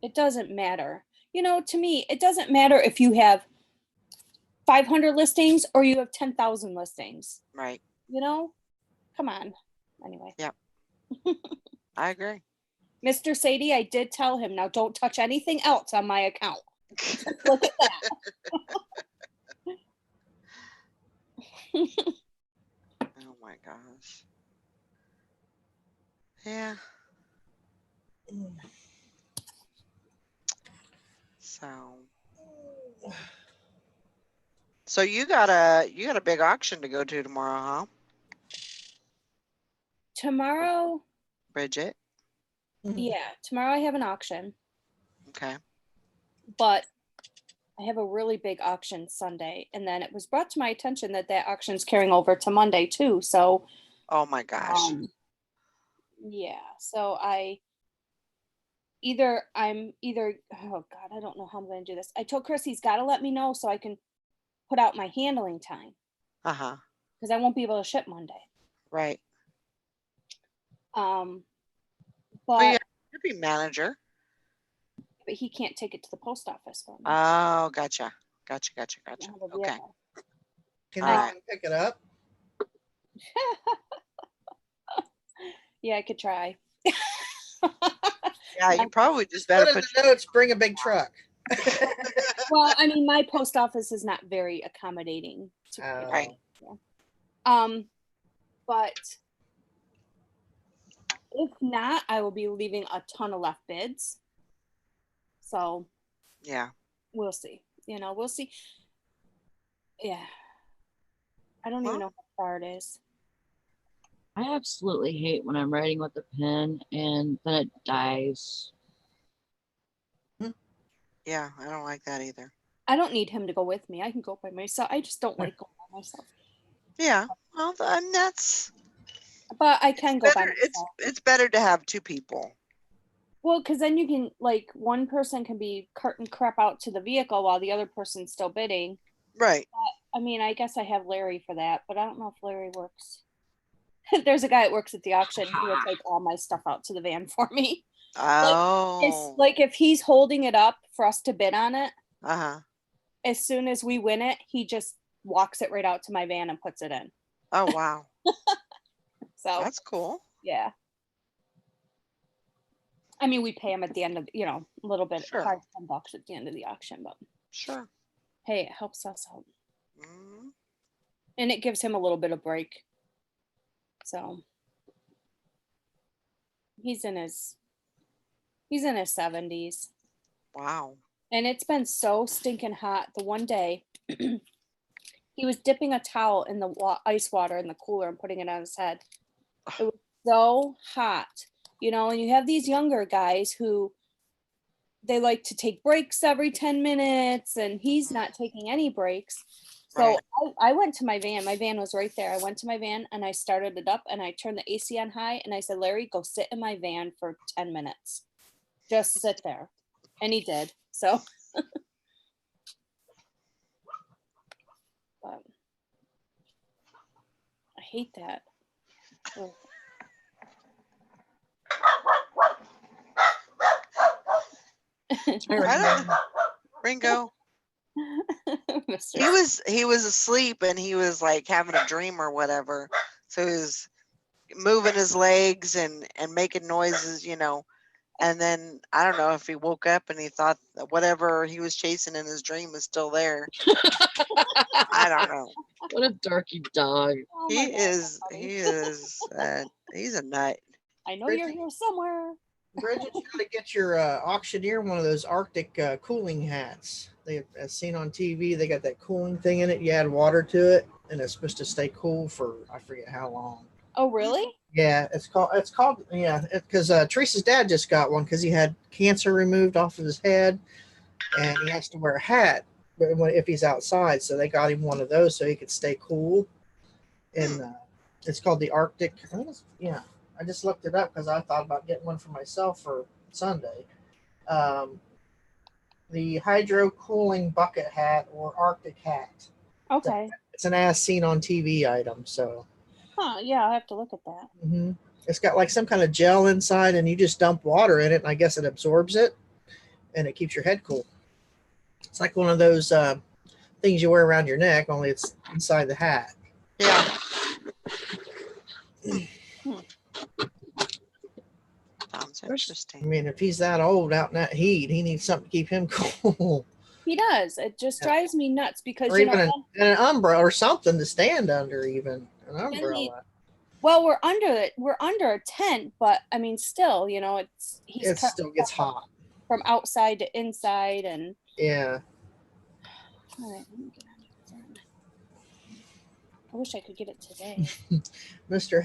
it doesn't matter. To me, it doesn't matter if you have 500 listings or you have 10,000 listings. Right. Come on. Anyway. Yep. I agree. Mr. Sadie, I did tell him, now don't touch anything else on my account. Look at that. Oh my gosh. Yeah. So you got a big auction to go to tomorrow, huh? Tomorrow, Bridget? yeah, tomorrow I have an auction, Okay. but I have a really big auction Sunday. And then it was brought to my attention that auction's carrying over to Monday too. So, Oh my gosh. yeah. So I'm either, oh God, I don't know how I'm going to do this. I told Chris he's got to let me know so I can put out my handling time, Uh-huh. because I won't be able to ship Monday. Right. But Well, yeah, shipping manager. but he can't take it to the post office for me. Oh, gotcha. Gotcha. I don't have a Okay. vehicle. Can All you right. come pick it up? Yeah, I could try. Yeah, you probably just better Put in put. the notes, bring a big truck. Well, I mean, my post office is not very accommodating. Right. But if not, I will be leaving a ton of left bids. So Yeah. we'll see. We'll see. Yeah. I don't even Well, know how far it is. I absolutely hate when I'm writing with a pen and then it dies. yeah, I don't like that either. I don't need him to go with me. I can go by myself. I just don't like going by myself. Yeah. Well, and that's But I can go by better. myself. It's better to have two people. Well, because then you can, like, one person can be carting crap out to the vehicle while the other person's still bidding. Right. I mean, I guess I have Larry for that, but I don't know if Larry works. There's a guy that works at the auction who will take all my stuff out to the van for me. It's Oh. like if he's holding it up for us to bid on it, Uh-huh. as soon as we win it, he just walks it right out to my van and puts it in. Oh, wow. So That's cool. yeah. I mean, we pay him at the end of, a little bit, Sure. $5-10 at the end of the auction, but Sure. hey, it helps us out. Mhm. And it gives him a little bit of break. So he's in his 70s. Wow. And it's been so stinking hot. The one day he was dipping a towel in the ice water in the cooler and putting it on his head. It was so hot, and you have these younger guys who they like to take breaks every 10 minutes and he's not taking any breaks. So Right. I went to my van. My van was right there. I went to my van and I started it up and I turned the AC on high and I said, Larry, go sit in my van for 10 minutes. Just sit there. And he did. So but I hate that. Ugh. I don't know. Ringo. Mr. He was asleep and he was like having a dream or whatever. So he was moving his legs and making noises, And then I don't know if he woke up and he thought that whatever he was chasing in his dream is still there. I don't know. What a darky dog. Oh my God, that's funny. He's a nut. I know you're here somewhere. Bridget, you got to get your auctioneer one of those Arctic cooling hats. They, as seen on TV, they got that cooling thing in it. You add water to it, and it's supposed to stay cool for I forget how long. Oh, really? Yeah, it's called because Teresa's dad just got one because he had cancer removed off of his head, and he has to wear a hat if he's outside. So they got him one of those so he could stay cool, and it's called the Arctic. I just looked it up because I thought about getting one for myself for Sunday. The hydro cooling bucket hat or Arctic hat. Okay. It's an as seen on TV item. So, Huh. Yeah, I'll have to look at that. It's got like some kind of gel inside, and you just dump water in it, and I guess it absorbs it, and it keeps your head cool. It's like one of those things you wear around your neck, only it's inside the hat. Yeah. Sounds I interesting. mean, if he's that old out in that heat, he needs something to keep him cool. He does. It just drives me nuts because Or even an umbrella or something to stand under, even an umbrella. Well, we're under it. We're under a tent, but I mean, still, It still gets hot from outside to inside, and yeah. All right, let me get on here. I wish I could get it today. Mr.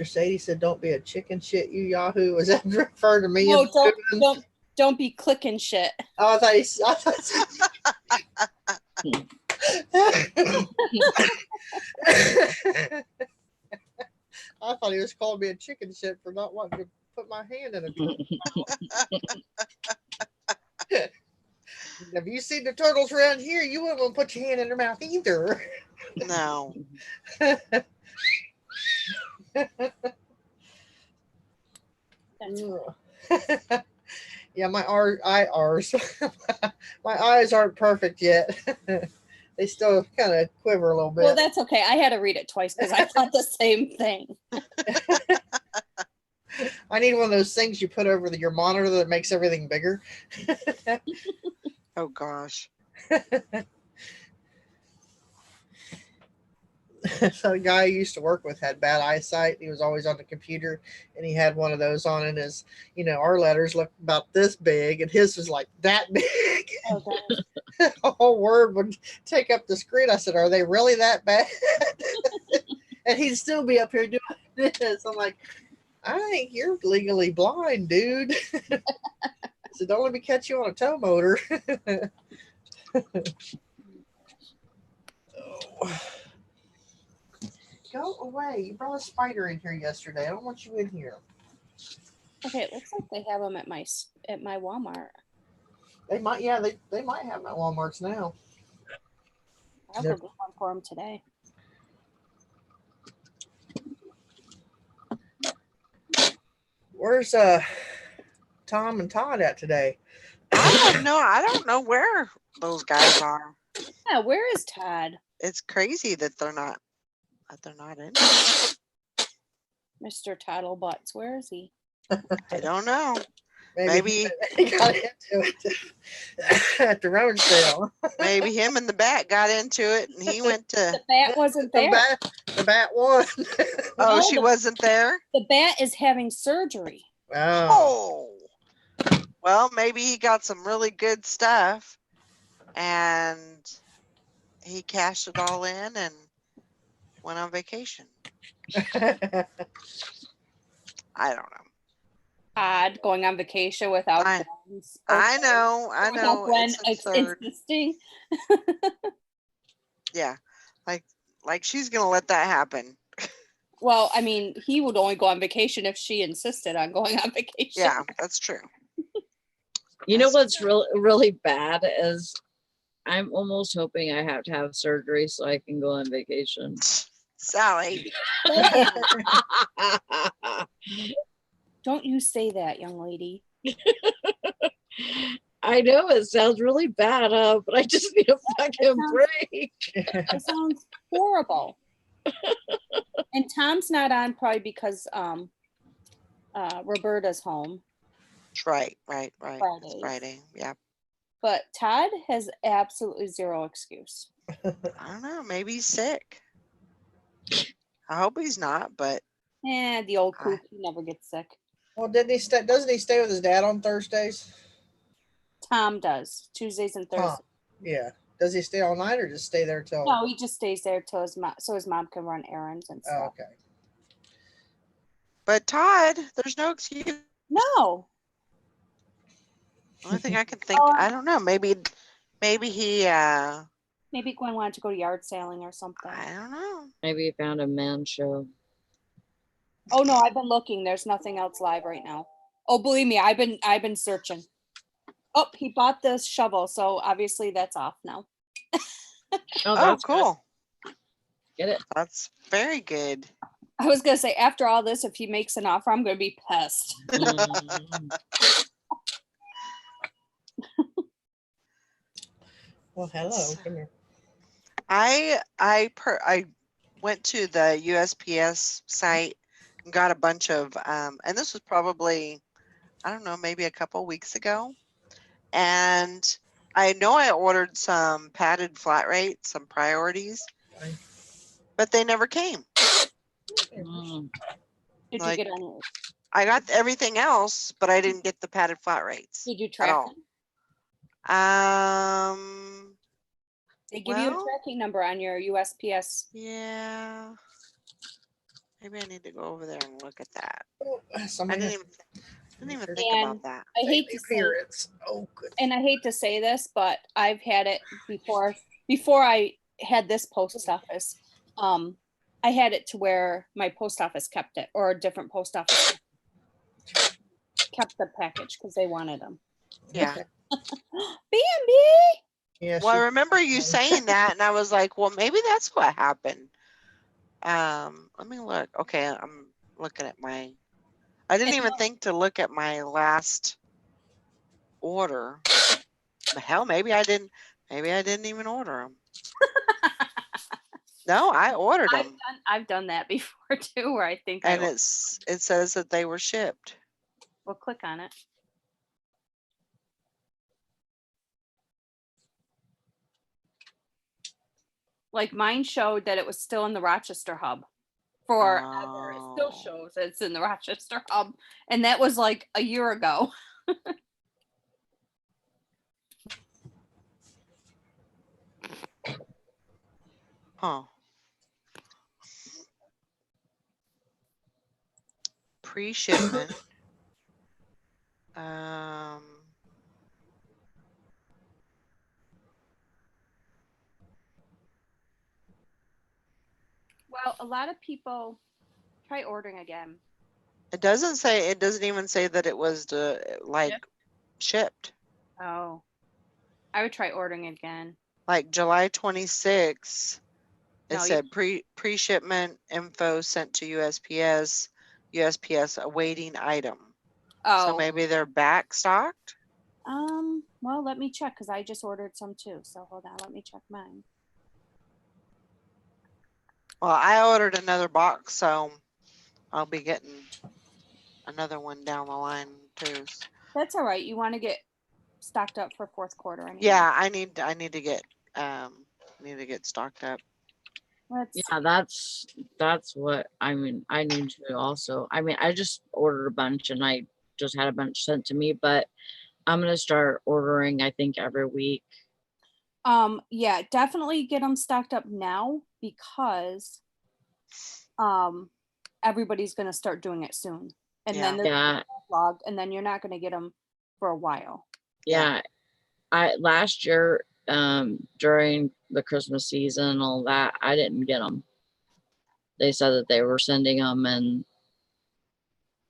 Sadie said, "Don't be a chicken shit, you Yahoo." Was that referred to me? No, don't be clicking shit. Oh, I thought he was calling me a chicken shit for not wanting to put my hand in a turtle. Have you seen the turtles around here? You wouldn't want to put your hand in their mouth either. No. Yeah, my eyes aren't perfect yet. They still kind of quiver a little bit. Well, that's okay. I had to read it twice because I thought the same thing. I need one of those things you put over your monitor that makes everything bigger. Oh gosh. So a guy I used to work with had bad eyesight. He was always on the computer, and he had one of those on, and his, our letters looked about this big, and his was like that big. Oh gosh. A whole word would take up the screen. I said, "Are they really that bad?" And he'd still be up here doing this. I'm like, I think you're legally blind, dude. So don't let me catch you on a tow motor. Oh. Go away. You brought a spider in here yesterday. I don't want you in here. Okay, it looks like they have them at my Walmart. They might, they might have them at Walmart's now. I'll go get one for them today. Where's Tom and Todd at today? I don't know where those guys are. Yeah, where is Todd? It's crazy that they're not in. Mr. Toddle Butts, where is he? I don't know. Maybe he got into it at the road sale. Maybe him and the bat got into it, and he went to. The bat wasn't there. The bat won. Oh, No, she wasn't there. The bat is having surgery. Oh. Well, maybe he got some really good stuff, and he cashed it all in and went on vacation. I don't know. Todd going on vacation without I know. Gwen It's absurd. insisting. Yeah, like she's gonna let that happen. Well, I mean, he would only go on vacation if she insisted on going on vacation. Yeah, that's true. You know what's really bad is I'm almost hoping I have to have surgery so I can go on vacation. Sally. Don't you say that, young lady. I know it sounds really bad, but I just need a fucking break. It sounds horrible. And Tom's not on probably because Roberta's home. Right. It's Friday. Yeah. But Todd has absolutely zero excuse. I don't know. Maybe he's sick. I hope he's not, but. The old coop, he never gets sick. Well, doesn't he stay with his dad on Thursdays? Tom does. Tuesdays and Thursdays. Yeah. Does he stay all night or just stay there till? No, he just stays there till his mom can run errands and stuff. Oh, okay. But Todd, there's no excuse. No. Only thing I can think, I don't know. Maybe he. Maybe Gwen wanted to go yard sailing or something. I don't know. Maybe he found a man show. Oh no, I've been looking. There's nothing else live right now. Oh, believe me, I've been searching. Oh, he bought this shovel, so obviously that's off now. Oh, cool. Good. Get it? That's very good. I was gonna say after all this, if he makes an offer, I'm gonna be pissed. Well, hello. Come here. I went to the USPS site and got a bunch of and this was probably, I don't know, maybe a couple weeks ago. And I know I ordered some padded flat rates, some priorities, but they never came. Did Like, you get on? I got everything else, but I didn't get the padded flat rates. Did you at track all. them? They give you a well, tracking number on your USPS. Yeah. Maybe I need to go over there and look at that. Oh, I somebody didn't even think And about that. I hate to say, Oh, good. and I hate to say this, but I've had it before. Before I had this post office, I had it to where my post office kept it, or a different post office kept the package because they wanted them. Yeah. Bambi. Yeah. Well, I remember you saying that, and I was like, well, maybe that's what happened. Let me look. Okay, I'm looking at my. I didn't even think to look at my last order. But hell, maybe I didn't. Maybe I didn't even order them. No, I ordered them, I've done that before too, where I think and I it says that they were shipped. will click on it. Like mine showed that it was still in the Rochester hub forever. It still Oh. shows it's in the Rochester hub, and that was like a year ago. Huh. Pre-shipment. Um, Well, a lot of people try ordering again. it doesn't say. It doesn't even say that it was like shipped. Oh, I would try ordering again. Like July 26th, it No, you, said pre-shipment info sent to USPS. USPS awaiting item. So oh, maybe they're back stocked. well, let me check because I just ordered some too. So hold on, let me check mine. Well, I ordered another box, so I'll be getting another one down the line too. That's all right. You want to get stocked up for fourth quarter anyway. Yeah, I need to get stocked up. Let's Yeah, that's what I mean. I need to also. I mean, I just ordered a bunch and I just had a bunch sent to me, but I'm gonna start ordering, I think, every week. Yeah, definitely get them stocked up now because everybody's going to start doing it soon. And Yeah. then they're Yeah, logged and then you're not going to get them for a while. yeah. I last year, during the Christmas season and all that, I didn't get them. They said that they were sending them and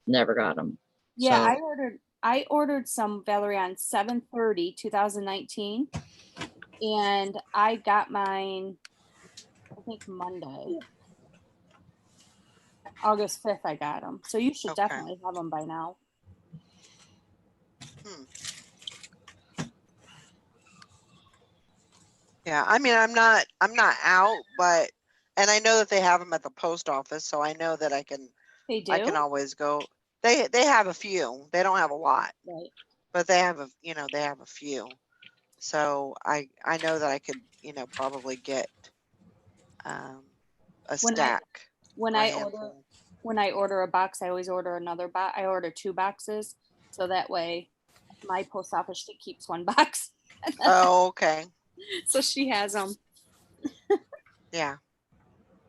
never got them. Yeah, So, I ordered some Valerie on 7/30, 2019 and I got mine I think Monday. August 5th I got them. So you should Okay. definitely have them by now. Yeah, I mean, I'm not out, but and I know that they have them at the post office, so I know that I can They do? always go. They have a few. They don't have a lot, Right. but they have they have a few. So I know that I could probably get a When I stack when or a I order handful. when I order a box, I always order another box. I order 2 boxes, so that way my post office she keeps 1 box, Oh, okay. so she has them. Yeah,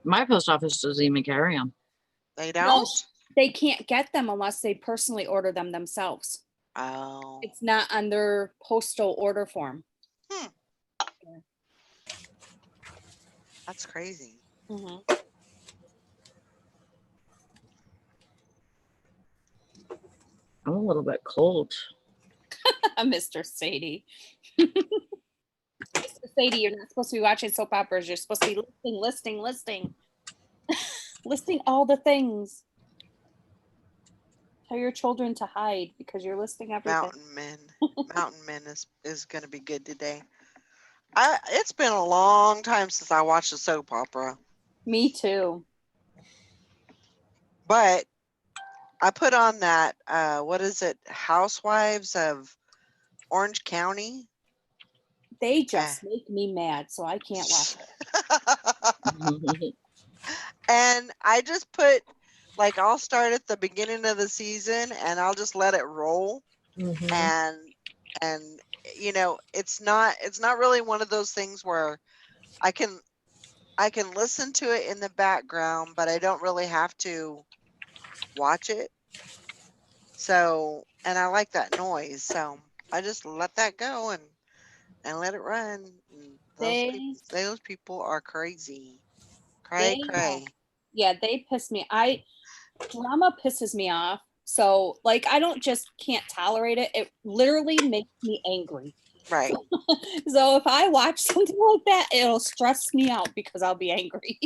my post office doesn't even carry them. they No, don't. they can't get them unless they personally order them themselves. Oh, It's not on their postal order form. that's crazy. Mm-hmm. I'm a little bit cold. Mr. Sadie. Mr. Sadie, you're not supposed to be watching soap operas. You're supposed to be listing, listing all the things. Tell your children to hide because you're listing everything. Mountain Men. Mountain Men is going to be good today. It's been a long time since I watched a soap opera, Me too. but I put on that what is it? Housewives of Orange County. They just make me mad, so I can't watch it. And I just put like I'll start at the beginning of the season and I'll just let it roll. Mhm. And it's not really one of those things where I can listen to it in the background, but I don't really have to watch it. So, and I like that noise, so I just let that go and let it run. And those people are crazy. Cray cray. Yeah, they piss me. Drama pisses me off. So like I don't just can't tolerate it. It literally makes me angry. Right. So if I watch something like that, it'll stress me out because I'll be angry.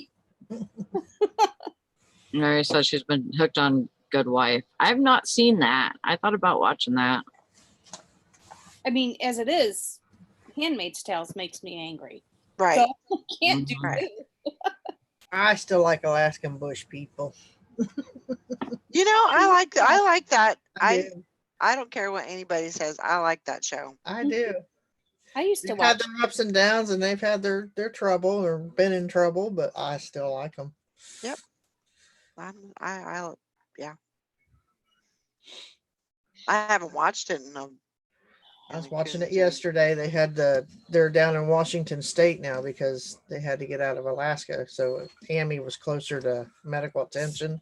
Mary says she's been hooked on Good Wife. I've not seen that. I thought about watching that. I mean, as it is, Handmaid's Tales makes me angry. Right. So I can't do Mhm. Right. it. I still like Alaskan bush people. You know, I like that. I do. I don't care what anybody says. I like that show. I do. I used to They've had watch. their ups and downs, and they've had their trouble or been in trouble, but I still like them. Yep. I yeah. I haven't watched it in a. I was we watching it couldn't say- yesterday. They're down in Washington State now because they had to get out of Alaska. So Tammy was closer to medical attention.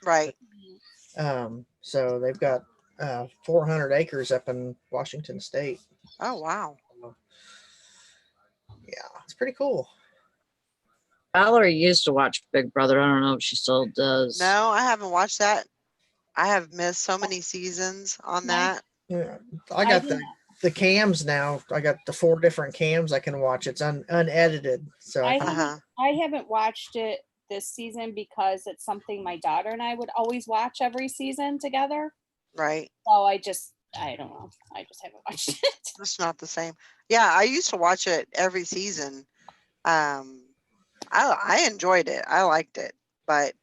Right. So they've got 400 acres up in Washington State. Oh wow. Yeah, it's pretty cool. Valerie used to watch Big Brother. I don't know if she still does. No, I haven't watched that. I have missed so many seasons on My- that. Yeah, I got didn't- the cams now. I got the 4 different cams I can watch. It's unedited, so I I can, haven't, I haven't watched it this season because it's something my daughter and I would always watch every season together. Right. So I don't know. I just haven't watched it. It's not the same. Yeah, I used to watch it every season. I enjoyed it. I liked it. But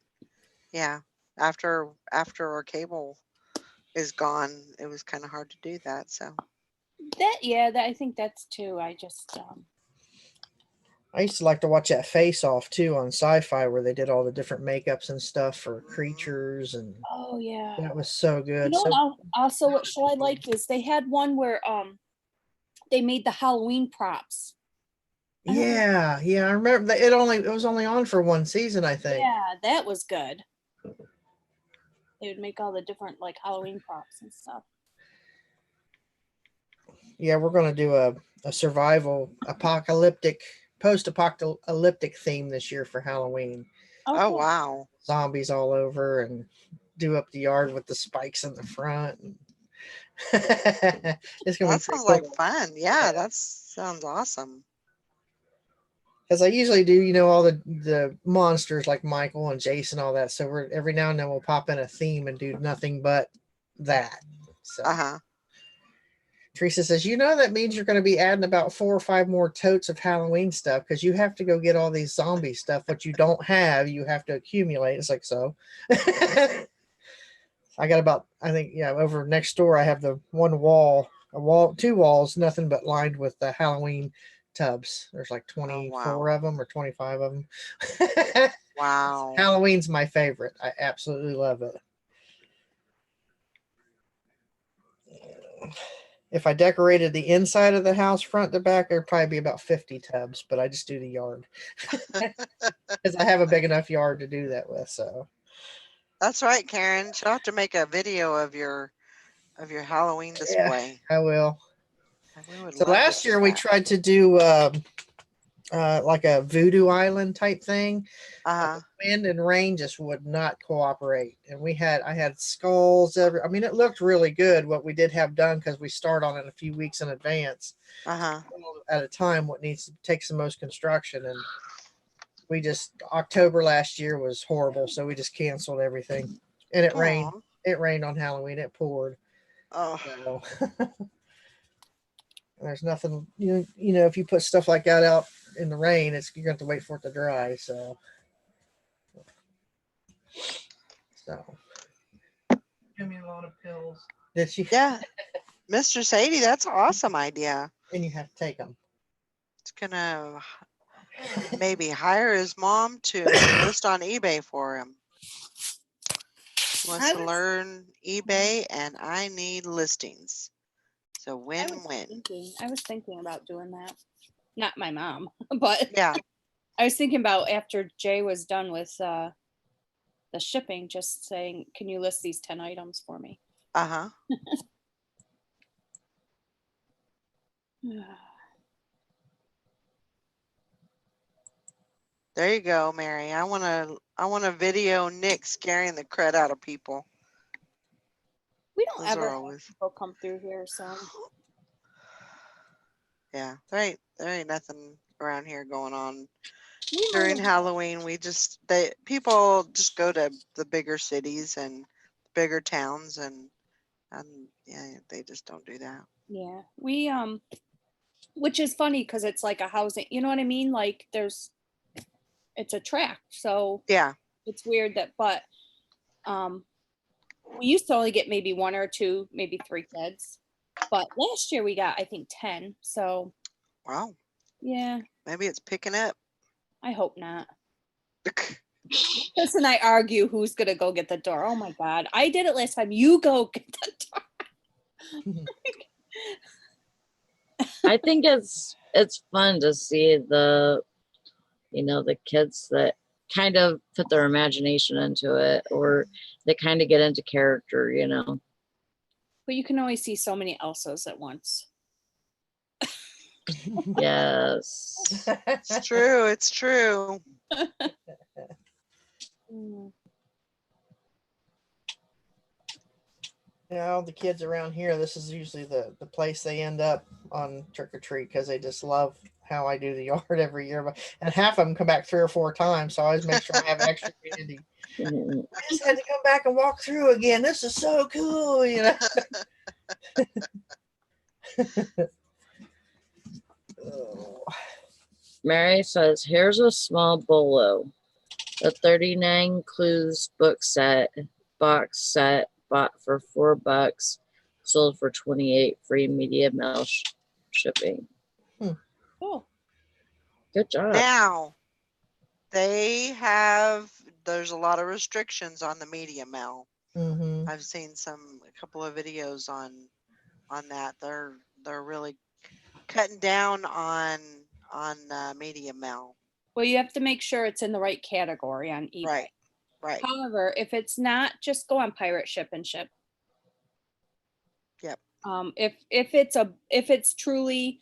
yeah, after our cable is gone, it was kind of hard to do that. So I think that's too. I used to like to watch that Face Off too on Sci-Fi, where they did all the different makeups and stuff for creatures, and Oh yeah. that was so You good. know, So also what show I liked is they had one where they made the Halloween props. yeah, I remember that it was only on for 1 season, I think. Yeah, that was good. They would make all the different like Halloween props and stuff. Yeah, we're gonna do a survival post-apocalyptic theme this year for Halloween. oh cool. wow. Zombies all over, and do up the yard with the spikes in the front. And it's gonna That be pretty sounds like cool. fun. Yeah, that sounds awesome. Because I usually do, all the monsters like Michael and Jason, all that. So we're every now and then we'll pop in a theme and do nothing but that. So Uh-huh. Teresa says, that means you're going to be adding about 4 or 5 more totes of Halloween stuff because you have to go get all these zombie stuff. What you don't have, you have to accumulate. It's like, so. I got about, I think, over next door, I have the 2 walls, nothing but lined with the Halloween tubs. There's like 24 of them or 25 of them. Wow. Halloween's my favorite. I absolutely love it. If I decorated the inside of the house, front to back, there'd probably be about 50 tubs, but I just do the yard because I have a big enough yard to do that with. So That's right, Karen. She'll have to make a video of your Halloween display. I will. We would So love to last see year we that. tried to do like a voodoo island type thing. Uh-huh. Wind and rain just would not cooperate, and I had skulls it looked really good what we did have done because we start on it a few weeks in advance Uh-huh. at a time what needs to take the most construction, and October last year was horrible, so we just canceled everything. And it rained on Halloween. It poured. Oh. So there's nothing, if you put stuff like that out in the rain, you're going to have to wait for it to dry. So give me a lot of pills. Did she? Yeah. Mr. Sadie, that's an awesome idea. And you have to take them. It's gonna maybe hire his mom to list on eBay for him. He wants to learn eBay, and I need listings. So win-win. I was thinking about doing that. Not my mom, but Yeah. I was thinking about after Jay was done with the shipping, just saying, can you list these 10 items for me? Uh-huh. There you go, Mary. I wanna video Nick scaring the crud out of people. We don't Those ever are have always people come through here, so yeah. There ain't nothing around here going on we during might- Halloween. People just go to the bigger cities and bigger towns and yeah, they just don't do that. yeah, we which is funny because it's like a housing, you know what I mean? Like it's a tract. So Yeah. it's weird that, but we used to only get maybe 1 or 2, maybe 3 kids. But last year we got, I think, 10. So Wow. yeah, Maybe it's picking up. I hope not. Chris and I argue who's gonna go get the door. Oh my God, I did it last time. You go get the door. I think it's fun to see the, you know, the kids that kind of put their imagination into it, or they kind of get into character, you know. But you can only see so many Elsas at once. Yes. It's true. It's true. Mm. You know, the kids around here, this is usually the place they end up on trick or treat because they just love how I do the yard every year. And half of them come back 3 or 4 times, so I always make sure I have extra candy. Mhm. I just had to come back and walk through again. This is so cool, you know. Oh. Mary says, here's a small bolo. A 39 clues book set, box set, bought for $4, sold for 28, free media mail shipping. Oh, Good job. Now, there's a lot of restrictions on the media mail. Mm-hmm. I've seen a couple of videos on that. They're really cutting down on media mail. well, you have to make sure it's in the right category on eBay. Right. Right. However, if it's not, just go on pirate ship and ship. Yep. If it's truly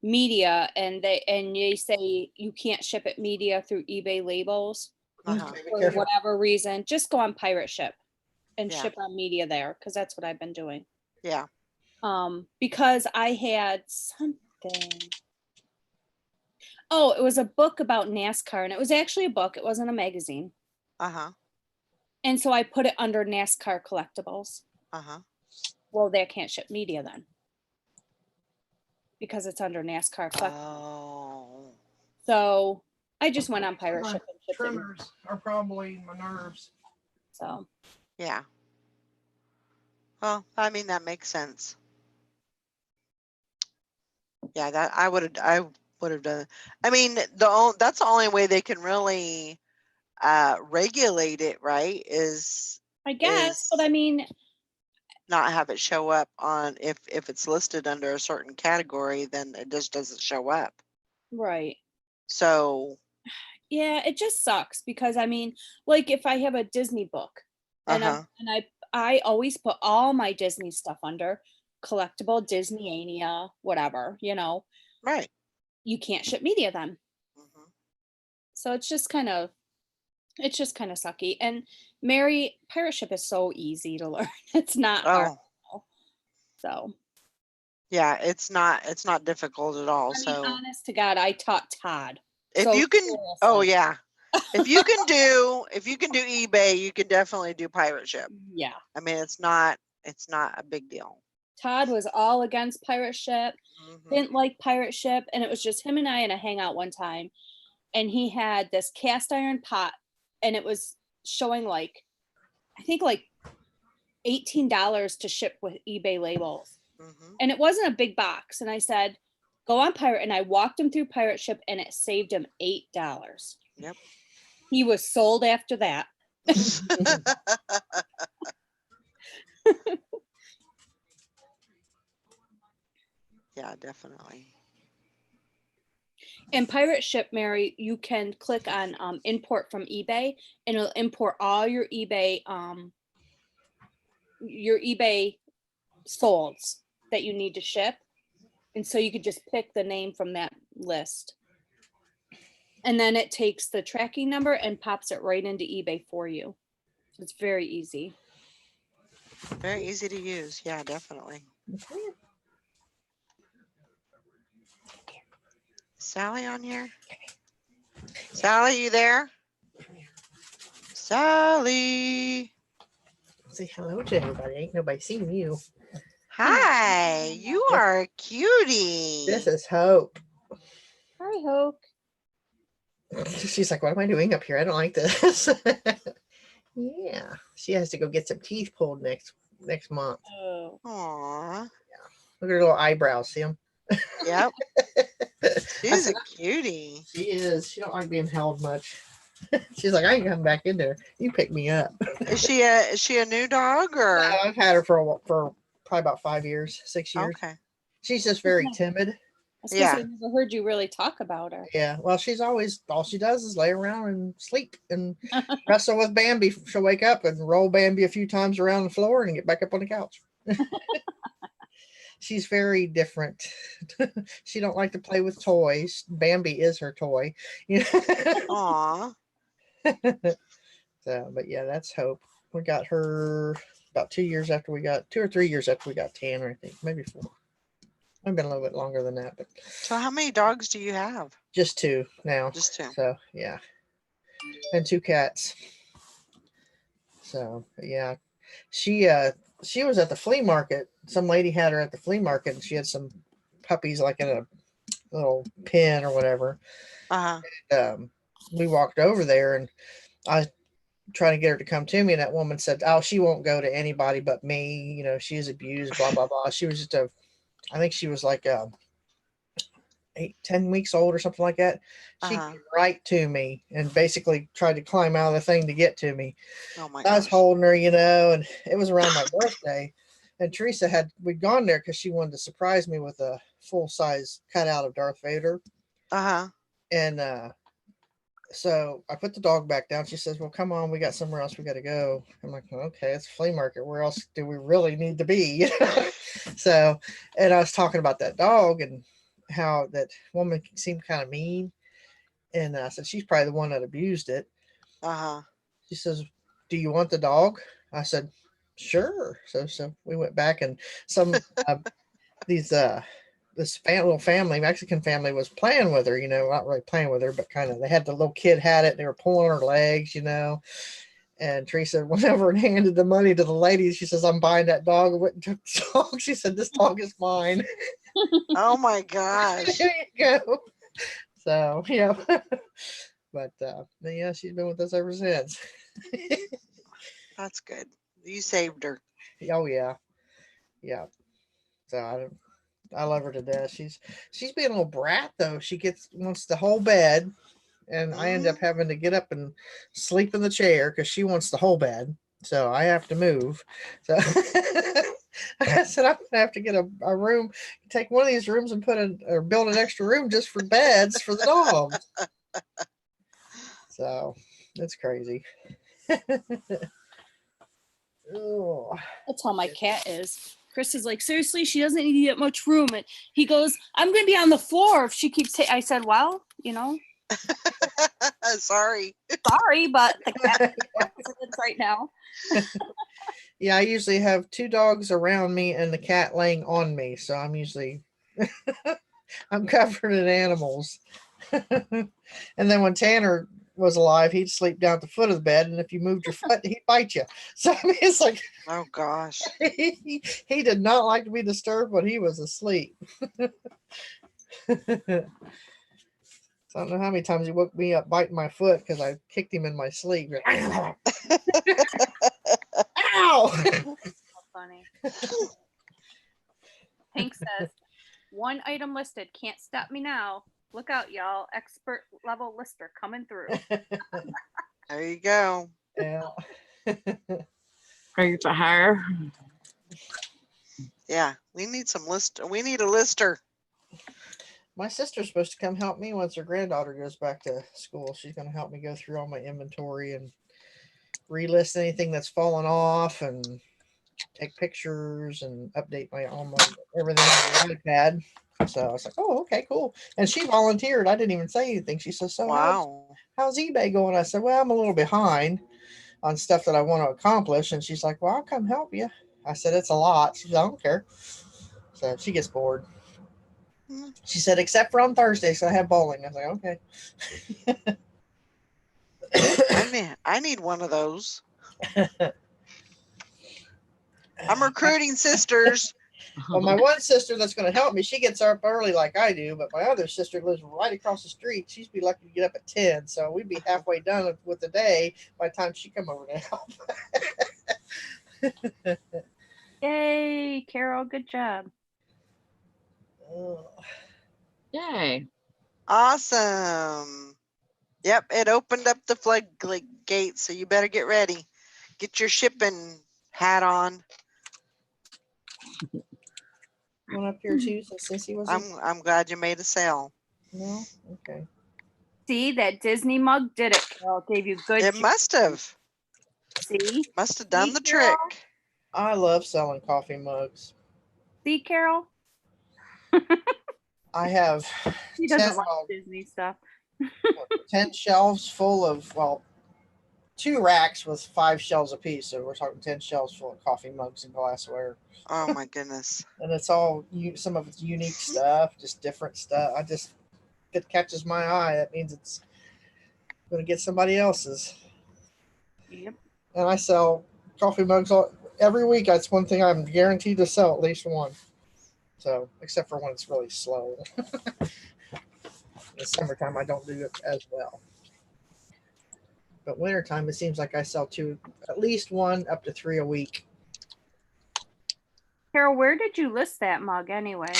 media and they say you can't ship it media through eBay labels Uh-huh. Okay, be for careful. whatever reason, just go on pirate ship and Yeah. ship on media there, because that's what I've been doing. Yeah. Because I had something. Oh, it was a book about NASCAR, and it was actually a book. It wasn't a magazine. Uh-huh. And so I put it under NASCAR collectibles. Uh-huh. Well, they can't ship media then, because it's under NASCAR collectibles. Oh. So I just went on pirate ship and shipped it. Tremors are probably my nerves. So Yeah. Well, I mean, that makes sense. Yeah, that I would have done. I mean, that's the only way they can really regulate it, right? Is I guess, but I mean, not have it show up on if it's listed under a certain category, then it just doesn't show up. right. So, Yeah, it just sucks because I mean, like if I have a Disney book and uh-huh. I always put all my Disney stuff under collectible, Disneyania, whatever, you know, Right. you can't ship media then. Mhm. So it's just kind of sucky. And Mary, pirate ship is so easy to learn. It's not hard. Oh, So yeah, it's not difficult at all. I mean, So, honest to God, I taught Todd. if So you can oh seriously. yeah. If you can do eBay, you can definitely do pirate ship. Yeah. I mean, it's not a big deal. Todd was all against pirate ship, Mhm. didn't like pirate ship, and it was just him and I in a hangout one time. And he had this cast iron pot, and it was showing like, I think like $18 to ship with eBay labels. Mhm. And it wasn't a big box. And I said, go on pirate. And I walked him through pirate ship, and it saved him $8. Yep. He was sold after that. Yeah, definitely. And pirate ship, Mary, you can click on import from eBay, and it'll import all your eBay solds that you need to ship. And so you could just pick the name from that list. And then it takes the tracking number and pops it right into eBay for you. So it's very easy. Very easy to use. Yeah, definitely. Sally on here? Sally, you there? Sally. Say hello to everybody. Ain't nobody seen you. Hi, you are a cutie. This is Hope. Hi, Hope. She's like, what am I doing up here? I don't like this. Yeah, she has to go get some teeth pulled next month. Oh. Aw. Look at her little eyebrows. See them? Yep. I She's said, a cutie. she is. She don't like being held much. She's like, I ain't coming back in there. You pick me up. Is she a new dog No, or? I've had her for probably about 5 years, 6 years. Okay. She's just very timid. I was gonna Yeah. say, I never heard you really talk about her. Yeah. Well, she's always all she does is lay around and sleep and wrestle with Bambi. She'll wake up and roll Bambi a few times around the floor and get back up on the couch. She's very different. She don't like to play with toys. Bambi is her toy. Aw. So, but yeah, that's Hope. We got her about 2 or 3 years after we got Tanner, I think, maybe 4. I've been a little bit longer than that, but So how many dogs do you have? just 2 now. Just 2. So yeah, and 2 cats. So yeah, she was at the flea market. Some lady had her at the flea market, and she had some puppies like in a little pen or whatever. Uh-huh. We walked over there, and I trying to get her to come to me, and that woman said, "Oh, she won't go to anybody but me. You know, she's abused, blah blah blah." She was just I think she was like 10 weeks old or something like that. She Uh-huh. came right to me and basically tried to climb out of the thing to get to me. Oh my I was gosh. holding her, and it was around my birthday. And Teresa we'd gone there because she wanted to surprise me with a full size cutout of Darth Vader. Uh-huh. And so I put the dog back down. She says, well, come on, we got somewhere else we got to go. I'm like, okay, it's a flea market. Where else do we really need to be? So, and I was talking about that dog and how that woman seemed kind of mean. And I said, she's probably the one that abused it. Uh-huh. She says, do you want the dog? I said, sure. So we went back, and some this little family, Mexican family, was playing with her, not really playing with her, but kind of, they had the little kid had it. They were pulling her legs, and Teresa went over and handed the money to the lady. She says, I'm buying that dog. I went and took the dog. She said, this dog is mine. Oh my gosh. There you go. So, yeah. But yeah, she's been with us ever since. That's good. You saved her. Oh yeah. Yeah. So I love her to death. She's being a little brat though. She wants the whole bed, and I end up having to get up and sleep in the chair because she wants the whole bed. So I have to move. So I said I'm gonna have to get a room, take one of these rooms and build an extra room just for beds for the dogs. So it's crazy. Oh. That's how my cat is. Chris is like, seriously, she doesn't need that much room. And he goes, I'm going to be on the floor if she keeps I said, well, Sorry. sorry, but the cat is right now. Yeah, I usually have 2 dogs around me and the cat laying on me. So I'm usually I'm covered in animals. And then when Tanner was alive, he'd sleep down at the foot of the bed, and if you moved your foot, he'd bite you. So I mean, it's like, Oh gosh. he did not like to be disturbed when he was asleep. So I don't know how many times he woke me up biting my foot because I kicked him in my sleep. Ow! So funny. Hank says, 1 item listed. Can't stop me now. Look out, y'all. Expert level lister coming through. There you go. Yeah. Are you for hire? Yeah. We need some we need a lister. My sister's supposed to come help me once her granddaughter goes back to school. She's going to help me go through all my inventory and relist anything that's fallen off and take pictures and update everything on my iPad. So I was like, oh, okay, cool. And she volunteered. I didn't even say anything. She says, so Wow. how's eBay going? I said, well, I'm a little behind on stuff that I want to accomplish. And she's like, well, I'll come help you. I said, it's a lot. She said, I don't care. So she gets bored. She said, except for on Thursday, so I have bowling. I was like, okay. I need one of those. I'm recruiting sisters. Well, my one sister that's going to help me, she gets up early like I do, but my other sister lives right across the street. She'd be lucky to get up at 10, so we'd be halfway done with the day by the time she come over to help. Yay, Carol, good job. Oh, Yay. Awesome. Yep, it opened up the floodgates, so you better get ready. Get your shipping hat on. one up here too, so Sissy was in? I'm glad you made a sale. No? Okay. See, that Disney mug did it, Carol. Gave you good. It must have. See? Must have done See, the Carol? trick. I love selling coffee mugs. See, Carol? I have She doesn't 10, like well, Disney stuff. 10 shelves full of, well, 2 racks with 5 shelves apiece. So we're talking 10 shelves full of coffee mugs and glassware. Oh my goodness. And it's all some of it's unique stuff, just different stuff. If it catches my eye, that means it's going to get somebody else's. Yep. And I sell coffee mugs every week. That's one thing I'm guaranteed to sell, at least one. So, except for when it's really slow. In the summertime, I don't do it as well. But wintertime, it seems like I sell at least 1 up to 3 a week. Carol, where did you list that mug anyway?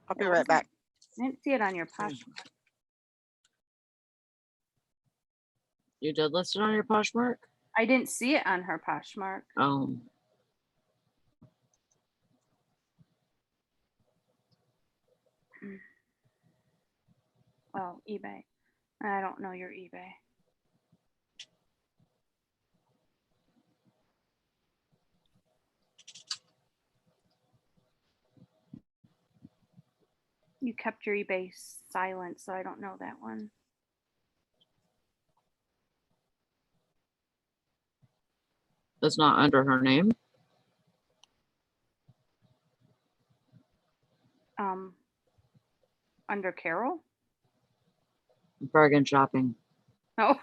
I'll be right back. I didn't see it on your Poshmark. You did list it on your Poshmark? I didn't see it on her Poshmark. Oh, eBay. I don't know your eBay. You kept your eBay silent, so I don't know that one. It's not under her name. Under Carol? Bargain shopping. Oh,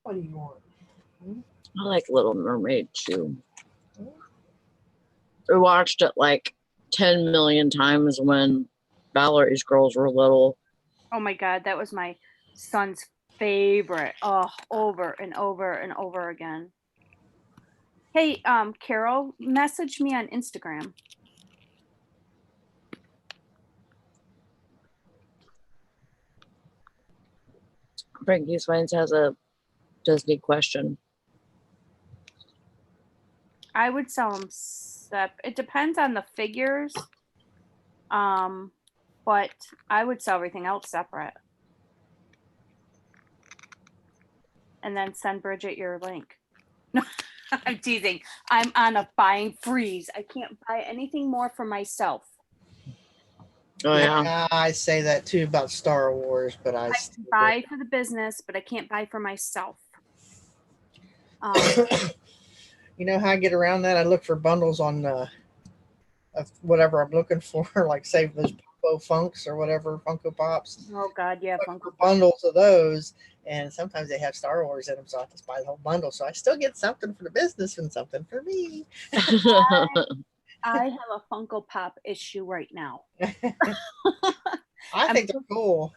What do you want? I like Little Mermaid too. I watched it like 10 million times when Valerie's girls were little. oh my God, that was my son's favorite. Oh, over and over and over again. Hey, Carol, message me on Instagram. Frankie Swines has a Disney question. I would sell them. It depends on the figures. But I would sell everything else separate. And then send Bridget your link. No, I'm teasing. I'm on a buying freeze. I can't buy anything more for myself. Oh yeah. I say that too about Star Wars, but I can buy for the business, but I can't buy for myself. You know how I get around that? I look for bundles on of whatever I'm looking for, like say those Popo Funks or whatever, Funko Pops. Oh God, yeah, Funko bundles of those, and sometimes they have Star Wars in them, so I just buy the whole bundle. So I still get something for the business and something for me. I have a Funko Pop issue right now. I think they're cool.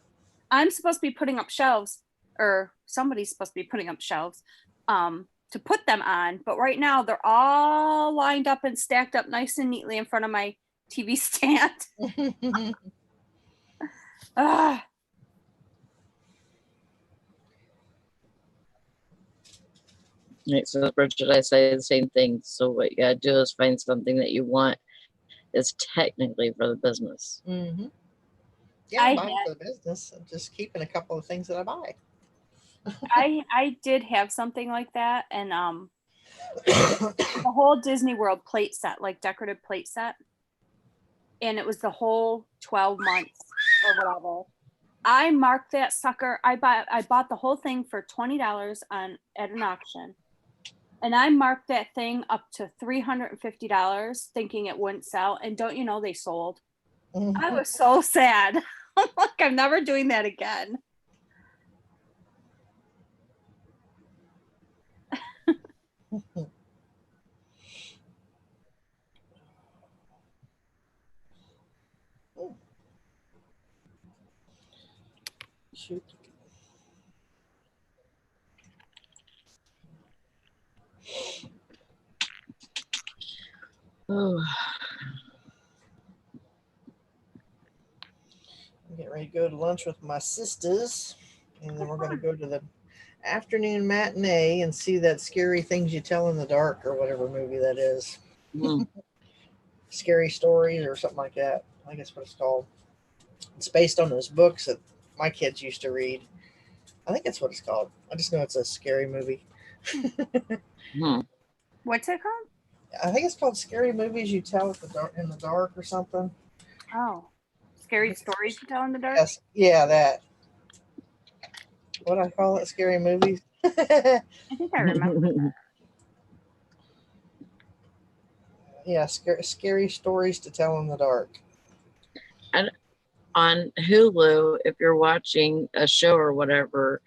I'm supposed to be putting up shelves, or somebody's supposed to be putting up shelves to put them on. But right now they're all lined up and stacked up nice and neatly in front of my TV stand. Right, so Bridget, I say the same thing. So what you gotta do is find something that you want is technically for the business. Mm-hmm. Yeah, I'm buying for the business. I'm just keeping a couple of things that I buy. I did have something like that, and the whole Disney World plate set, like decorative plate set, and it was the whole 12 months or whatever. I marked that sucker. I bought the whole thing for $20 at an auction, and I marked that thing up to $350, thinking it wouldn't sell. And don't you know, they sold. I was so sad. I'm like, I'm never doing that again. Shoot. Oh, I'm getting ready to go to lunch with my sisters, and then we're going to go to the afternoon matinee and see that Scary Things You Tell in the Dark or whatever movie that is. mm, Scary Stories or something like that. I think that's what it's called. It's based on those books that my kids used to read. I think that's what it's called. I just know it's a scary movie. hmm. What's it called? I think it's called Scary Movies You Tell in the Dark or something. Oh, scary stories to tell in the dark. Yes, yeah, that. What I call it? Scary movies. I think I remember. Yeah, scary stories to tell in the dark. On Hulu, if you're watching a show or whatever,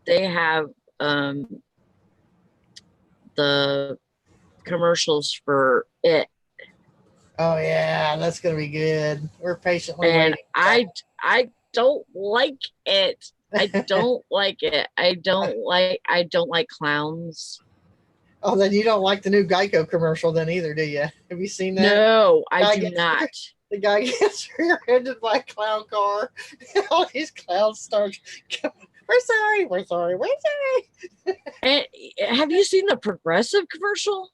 they have the commercials for it, Oh yeah, that's gonna be good. We're patiently and waiting. I don't like it. I don't like it. I don't like clowns. Oh, then you don't like the new Geico commercial then either, do you? Have you seen that? No, I Guy do gets- not. The guy gets rear-ended by a clown car. All these clowns start. We're sorry. We're sorry. We're And have you seen the Progressive commercial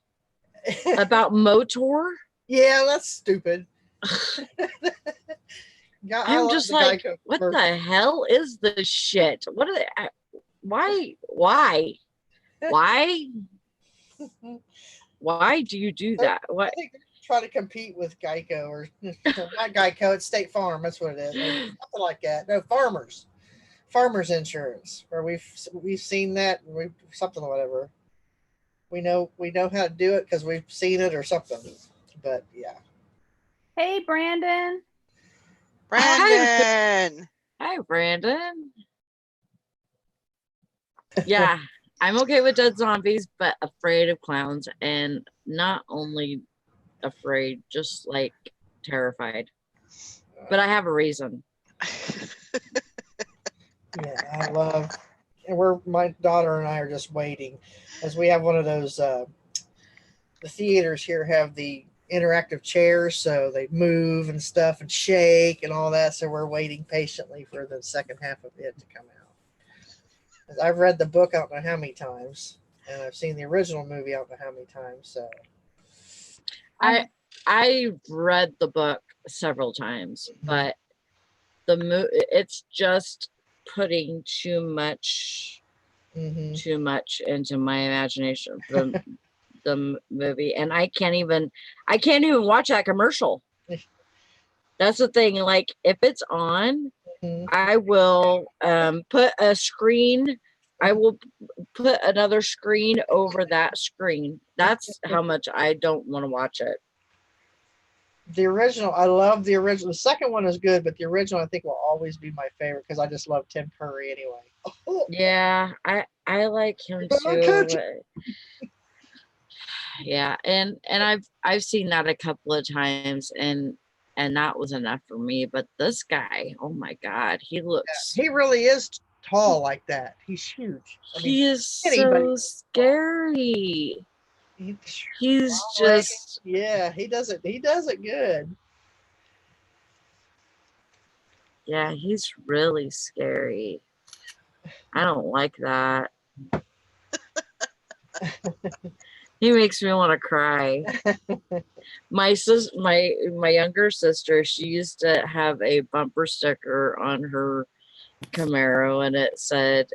sorry. about Motor? Yeah, that's stupid. I I'm love just the like, Geico what commercial. the hell is this shit? What are they? Why? Why do you do that? I What? think they're trying to compete with Geico or not Geico. It's State Farm. That's what it is. Or something like that. No, Farmers Insurance. Where we've seen that. We something or whatever. We know how to do it because we've seen it or something. But yeah. Hey, Brandon. Brandon. Hi, Brandon. Yeah, I'm okay with dead zombies, but afraid of clowns, and not only afraid, just like terrified. But I have a reason. Yeah, I love, and my daughter and I are just waiting, as we have one of those. The theaters here have the interactive chairs, so they move and stuff and shake and all that. So we're waiting patiently for the second half of it to come out. 'Cause I've read the book I don't know how many times, and I've seen the original movie I don't know how many times. So I read the book several times, but it's just putting too much into my imagination for the movie, and I can't even watch that commercial. That's the thing. Like, if it's on, I will put a screen. I will put another screen over that screen. That's how much I don't want to watch it. the original, I love the original. The second one is good, but the original I think will always be my favorite because I just love Tim Curry anyway. Yeah, I like him Oh, too. coach. Yeah, and I've seen that a couple of times, and that was enough for me. But this guy, oh my God, he looks. He really is tall like that. He's huge. I mean, He is anybody- so scary. He's long just. yeah, he does it. He does it good. Yeah, he's really scary. I don't like that. He makes me want to cry. My younger sister, she used to have a bumper sticker on her Camaro, and it said,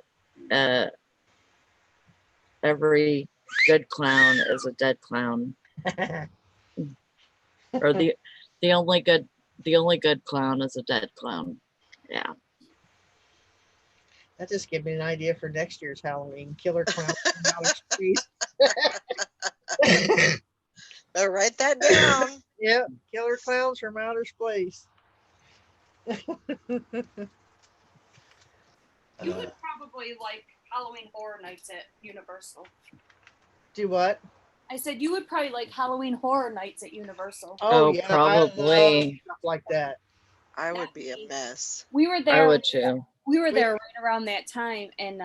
"Every good clown is a dead clown," or the only good clown is a dead clown. Yeah. That just gave me an idea for next year's Halloween. Killer clown from outer space. Write that down. Yep, killer clowns from outer space. You would probably like Halloween Horror Nights at Universal. Do what? I said you would probably like Halloween Horror Nights at Universal. Oh, Oh, yeah, I love probably. stuff like that. I would be a mess. We were I there. would too. We were there right around that time, and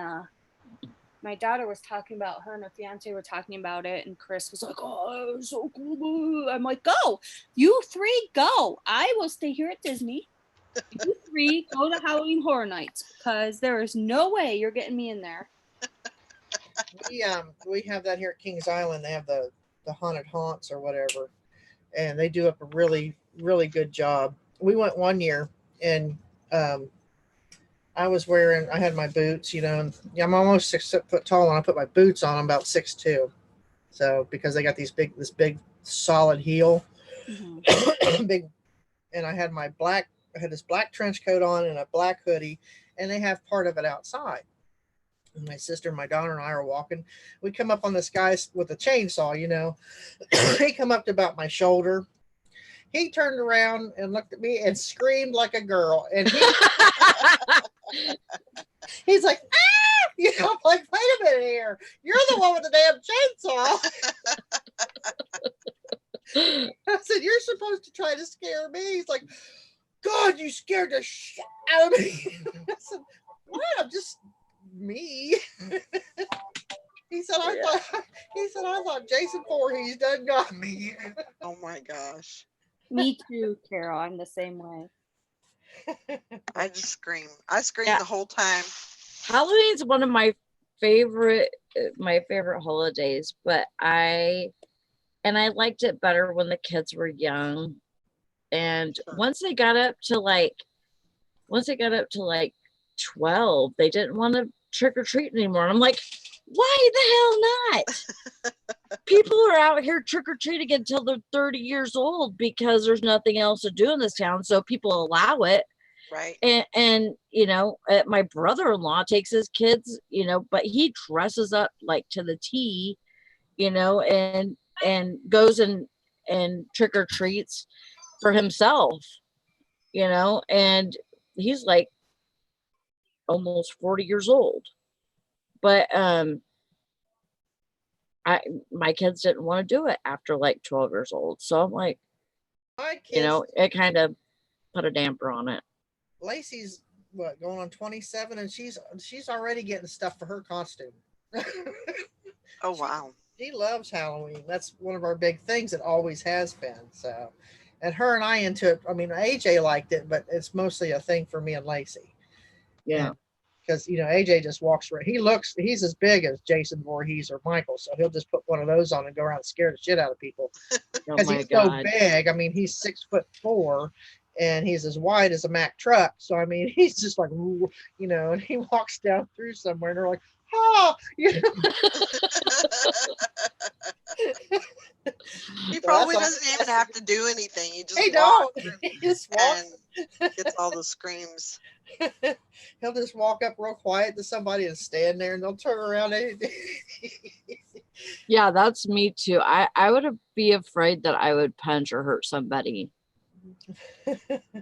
my daughter was talking about, her and her fiance were talking about it, and Chris was like, "Oh, it was so cool." I'm like, "Go, you three, go. I will stay here at Disney. You three go to Halloween Horror Nights because there is no way you're getting me in there." We have that here at Kings Island. They have the haunted haunts or whatever, and they do up a really really good job. We went one year, and I had my boots, and I'm almost 6 foot tall, and I put my boots on. I'm about 6'2", so because they got this big solid heel, big, and I had this black trench coat on and a black hoodie, and they have part of it outside. And my sister, my daughter, and I are walking. We come up on this guy with a chainsaw, he come up to about my shoulder. He turned around and looked at me and screamed like a girl. And he's like, ah! I'm like, wait a minute here. You're the one with the damn chainsaw. I said, you're supposed to try to scare me. He's like, God, you scared the shit out of me. I said, what? I'm just me. He said, I thought Jason Voorhees done got me. Oh my gosh. Me too, Carol. I'm the same way. I just scream. I scream Yeah. the whole time. Halloween's one of my favorite holidays, but I liked it better when the kids were young. And Sure. once they got up to like 12, they didn't want to trick or treat anymore. And I'm like, why the hell not? People are out here trick or treating until they're 30 years old because there's nothing else to do in this town. So people allow it. Right. And my brother-in-law takes his kids, but he dresses up like to the T, and goes and trick or treats for himself, and he's like almost 40 years old. But my kids didn't want to do it after like 12 years old. So I'm like, My kids, it kind of put a damper on it. Lacey's going on 27, and she's already getting stuff for her costume. Oh wow. She loves Halloween. That's one of our big things. It always has been. So, and her and I into it. I mean, AJ liked it, but it's mostly a thing for me and Lacey. Yeah. Because AJ just walks around. He's as big as Jason Voorhees or Michael, so he'll just put one of those on and go around and scare the shit out of people. Oh Because my he's God. so big. I mean, he's 6'4", and he's as wide as a Mack truck. So I mean, he's just like, and he walks down through somewhere, and they're like, oh, He probably all- doesn't even have to do anything. He just He walks don't. He just walks. and gets all the screams. He'll just walk up real quiet to somebody and stand there, and they'll turn around. Yeah, that's me too. I would be afraid that I would punch or hurt somebody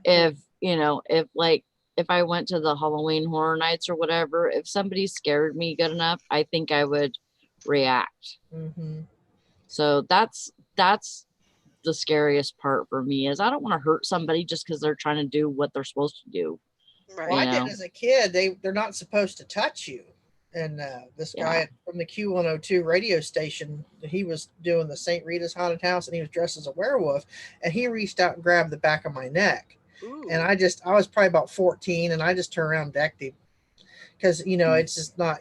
if I went to the Halloween Horror Nights or whatever. If somebody scared me good enough, I think I would react. Mm-hmm. So that's the scariest part for me, is I don't want to hurt somebody just because they're trying to do what they're supposed to do. Right. Well, I did know? as a kid. They're not supposed to touch you. And this guy from the Q102 radio station, he was doing the St. Rita's Haunted House, and he was dressed as a werewolf, and he reached out and grabbed the back of my neck. Ooh. And I was probably about 14, and I just turned around and decked him. Because, it's just not,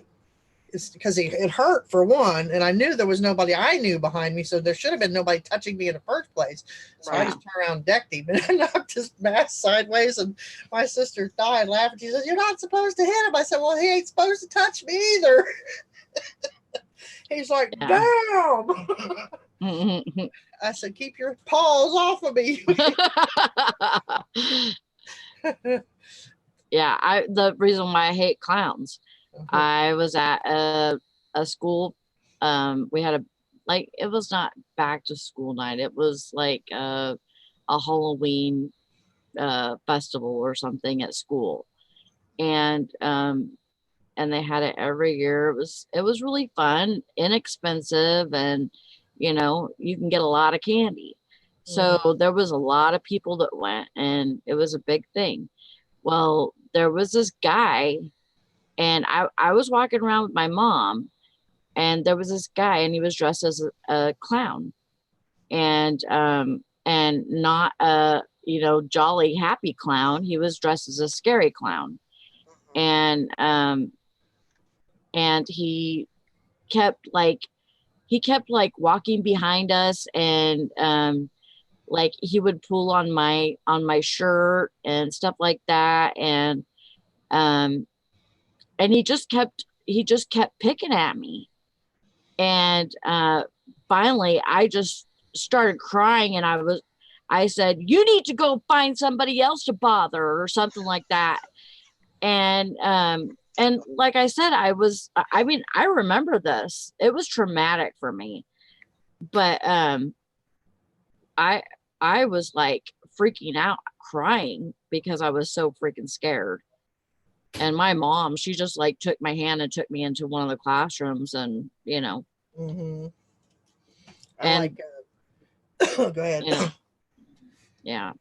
it's because it hurt for one, and I knew there was nobody I knew behind me, so there should have been nobody touching me in the first place. So I Right. just turned around and decked him, and I knocked his mask sideways, and my sister died laughing. She says, "You're not supposed to hit him." I said, "Well, he ain't supposed to touch me either." He's like, "Damn." I said, "Keep your paws off of me." Yeah, the reason why I hate clowns. I was at a school. We had it was not back to school night. It was like a Halloween festival or something at school, and they had it every year. It was really fun, inexpensive, and you can get a lot of candy. So there was a lot of people that went, and it was a big thing. Well, there was this guy, and I was walking around with my mom, and there was this guy, and he was dressed as a clown, and not a jolly happy clown. He was dressed as a scary clown, and he kept like walking behind us, and like he would pull on my shirt and stuff like that, and he just kept picking at me, and finally I just started crying, and I said, "You need to go find somebody else to bother," or something like that. And like I said, I remember this. It was traumatic for me, but I was like freaking out, crying, because I was so freaking scared. And my mom, she just like took my hand and took me into one of the classrooms, and Mm-hmm. I and like. Go ahead. Yeah,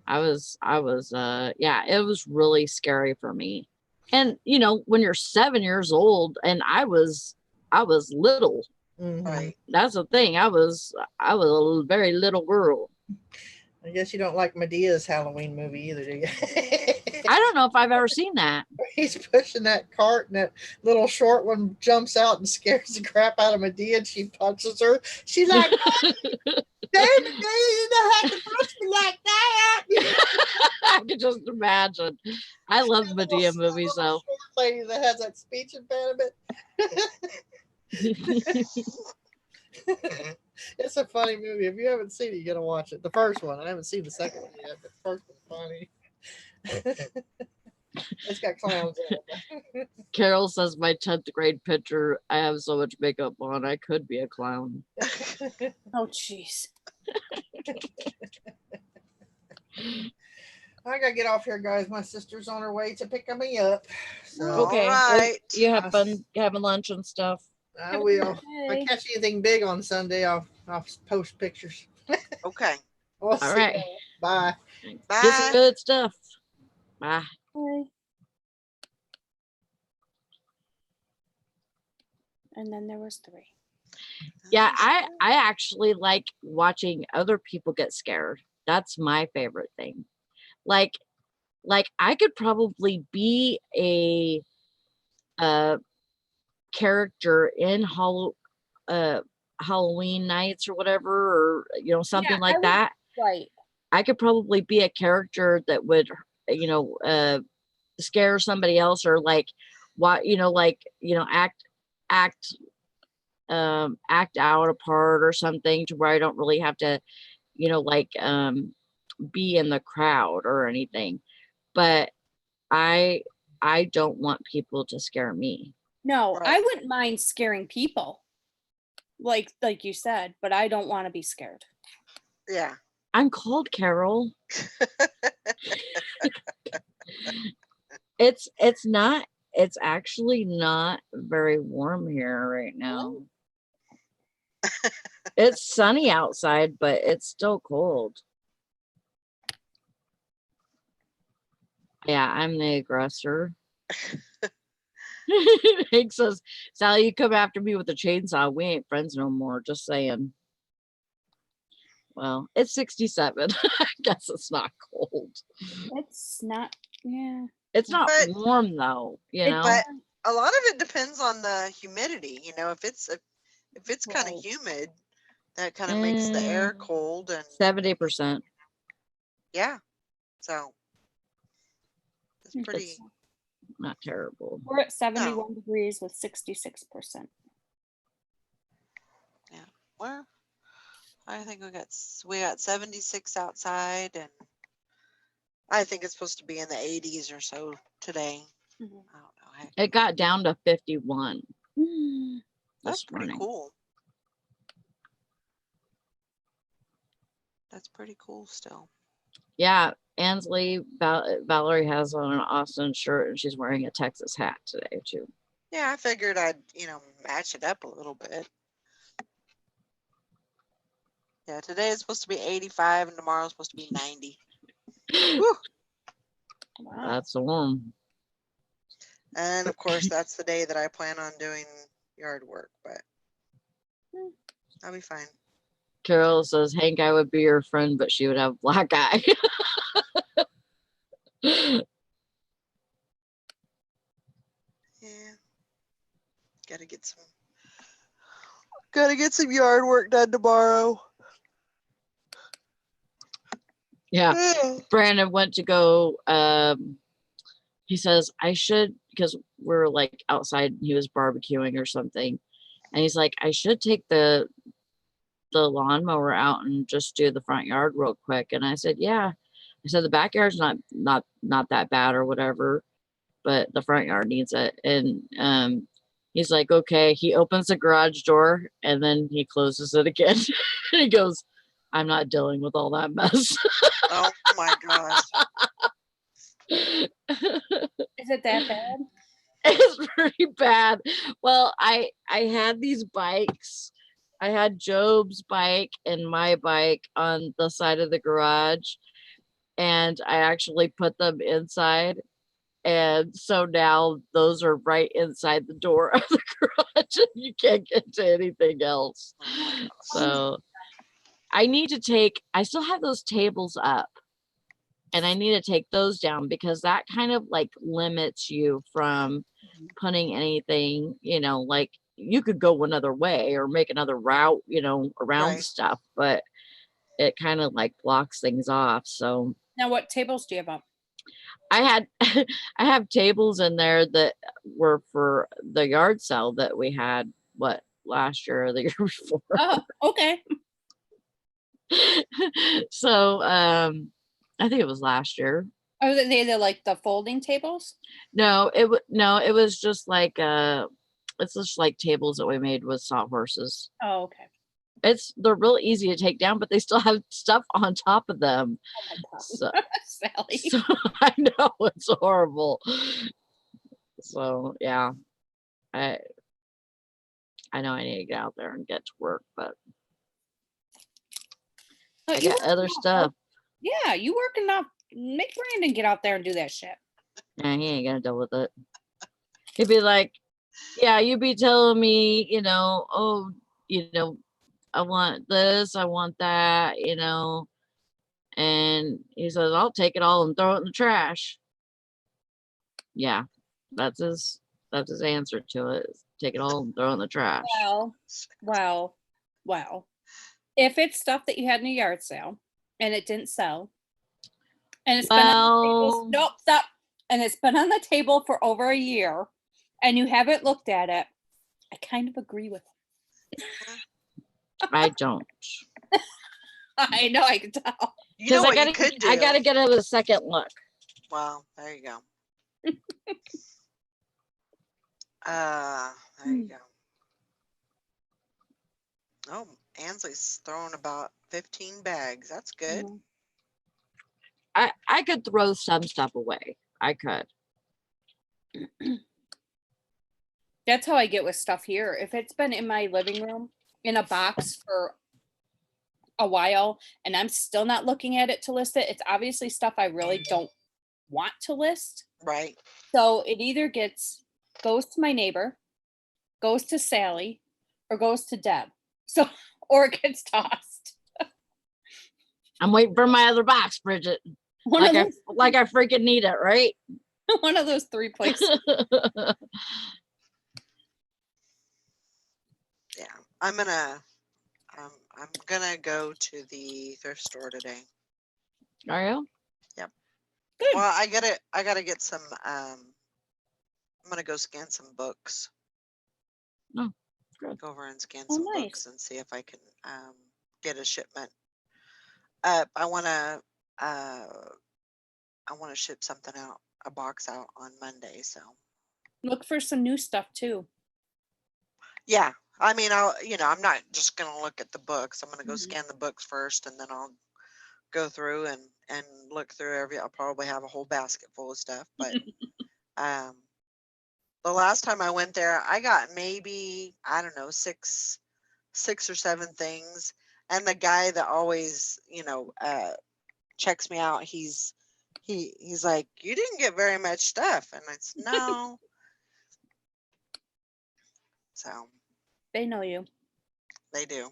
I was yeah, it was really scary for me. And when you're 7 years old, and I was little. Mm-hmm. Right. That's the thing. I was a very little girl. I guess you don't like Medea's Halloween movie either, do you? I don't know if I've ever seen that. He's pushing that cart, and that little short one jumps out and scares the crap out of Medea, and she punches her. She's like, David, you know how to push me like that. I could just imagine. I love Medea movies, though. Short lady that has that speech impediment. It's a funny movie. If you haven't seen it, you gotta watch it. The first one. I haven't seen the second one yet, but the first one's funny. It's got clowns in it. Carol says my 10th grade picture, I have so much makeup on, I could be a clown. Oh, jeez. I gotta get off here, guys. My sister's on her way to pick me up. So Okay. All right. You have fun having lunch and stuff. I will. If I catch anything big on Sunday, I'll post pictures. Okay. We'll All see right. y'all. Bye. Bye. Get some good stuff. Bye. Bye. And then there was 3. Yeah, I actually like watching other people get scared. That's my favorite thing. Like I could probably be a character in Halloween nights or whatever, or something like that. Right. I could probably be a character that would scare somebody else, or like what act act out a part or something, to where I don't really have to be in the crowd or anything. But I don't want people to scare me. No, Right. I wouldn't mind scaring people, like you said, but I don't want to be scared. Yeah. I'm called Carol. It's actually not very warm here right now. It's sunny outside, but it's still cold. Yeah, I'm the aggressor. Hank says, "Sally, you come after me with a chainsaw, we ain't friends no more." Just saying. Well, it's 67. I guess it's not cold. It's not. Yeah. It's not But- warm though, But a lot of it depends on the humidity. If it's kind of Right. humid, that kind of makes the air cold, and 70%. yeah. So it's It's pretty. Not terrible. We're at 71 degrees with 66%. Where? I think we got 76 outside, and I think it's supposed to be in the 80s or so today. Mhm. I don't know. It got down to 51 That's this pretty morning. cool. That's pretty cool still. Yeah, Ansley Valerie has on an Austin shirt and she's wearing a Texas hat today too. Yeah, I figured I'd, match it up a little bit. Yeah, today is supposed to be 85 and tomorrow's supposed to be 90. Whew. Wow. That's warm. And of course, that's the day that I plan on doing yard work, but I'll be fine. Carol says Hank, I would be your friend, but she would have black eye. Yeah. Gotta get some yard work done tomorrow. Yeah. Yeah. Brandon went to go, he says, I should, because we're like outside, he was barbecuing or something. And he's like, I should take the lawnmower out and just do the front yard real quick. And I said, yeah. I said, the backyard's not that bad or whatever, but the front yard needs it. And he's like, okay. He opens the garage door and then he closes it again. And he goes, I'm not dealing with all that mess. Oh my gosh. Is it that bad? It's pretty bad. Well, I had these bikes. I had Job's bike and my bike on the side of the garage, and I actually put them inside. And so now those are right inside the door of the garage, and you can't get to anything else. Oh my gosh. So I still have those tables up, and I need to take those down because that kind of like limits you from putting anything, like you could go another way or make another route, around Right. stuff, but it kind of like blocks things off. So Now, what tables do you have up? I have tables in there that were for the yard sale that we had, last year or the year before. Oh, okay. So I think it was last year. Are they like the folding tables? No, it was just like it's just like tables that we made with sawhorses. Oh, okay. They're real easy to take down, but they still have stuff on top of them. Oh my god. So, Sally. so I know it's horrible. So yeah, I know I need to get out there and get to work, but Oh, I you got working other out, stuff. Yeah, you working up. Make Brandon get out there and do that shit. And he ain't gonna deal with it. He'd be like, yeah, you'd be telling me, oh, I want this, I want that, and he says, I'll take it all and throw it in the trash. Yeah, that's his answer to it. Take it all and throw it in the trash. Well. If it's stuff that you had in a yard sale and it didn't sell, and it's been on the tables, nope, stop. And it's been on the table for over a year, and you haven't looked at it, I kind of agree with it. I don't. I know, I can tell. You know what you could do? I gotta get it a second look. Well, there you go. There you go. Oh, Ansley's throwing about 15 bags. That's good. I could throw some stuff away. I could. That's how I get with stuff here. If it's been in my living room in a box for a while and I'm still not looking at it to list it, it's obviously stuff I really don't want to list. Right. So it either goes to my neighbor, goes to Sally, or goes to Deb. So, or it gets tossed. I'm waiting for my other box, Bridget. Like I freaking need it, right? One of those three places. Yeah, I'm gonna go to the thrift store today. Are you? Yep. Good. Well, I gotta get some. I'm gonna go scan some books. Oh, good. Go over and scan Oh, some nice. books and see if I can get a shipment. I wanna ship something out, a box out on Monday. So Look for some new stuff too. yeah, I mean, I'm not just gonna look at the books. I'm gonna go Mhm. scan the books first, and then I'll go through and look through I'll probably have a whole basket full of stuff, but um the last time I went there, I got maybe, I don't know, six or seven things. And the guy that always, checks me out, he's like, "You didn't get very much stuff." And it's no. So They know you. they do.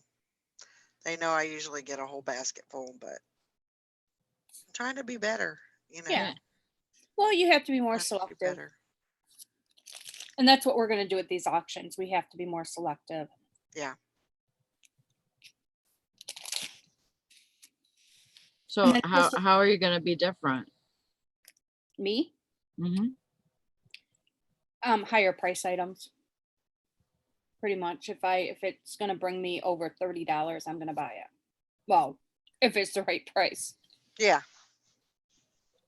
They know I usually get a whole basket full, but I'm trying to be better, Yeah. Well, you have to be more have to be selective. better. And that's what we're going to do with these auctions. We have to be more selective. Yeah. So And then how are you going to be different? Me? Mm-hmm. Higher price items. Pretty much. If it's going to bring me over $30, I'm going to buy it. Well, if it's the right price. Yeah.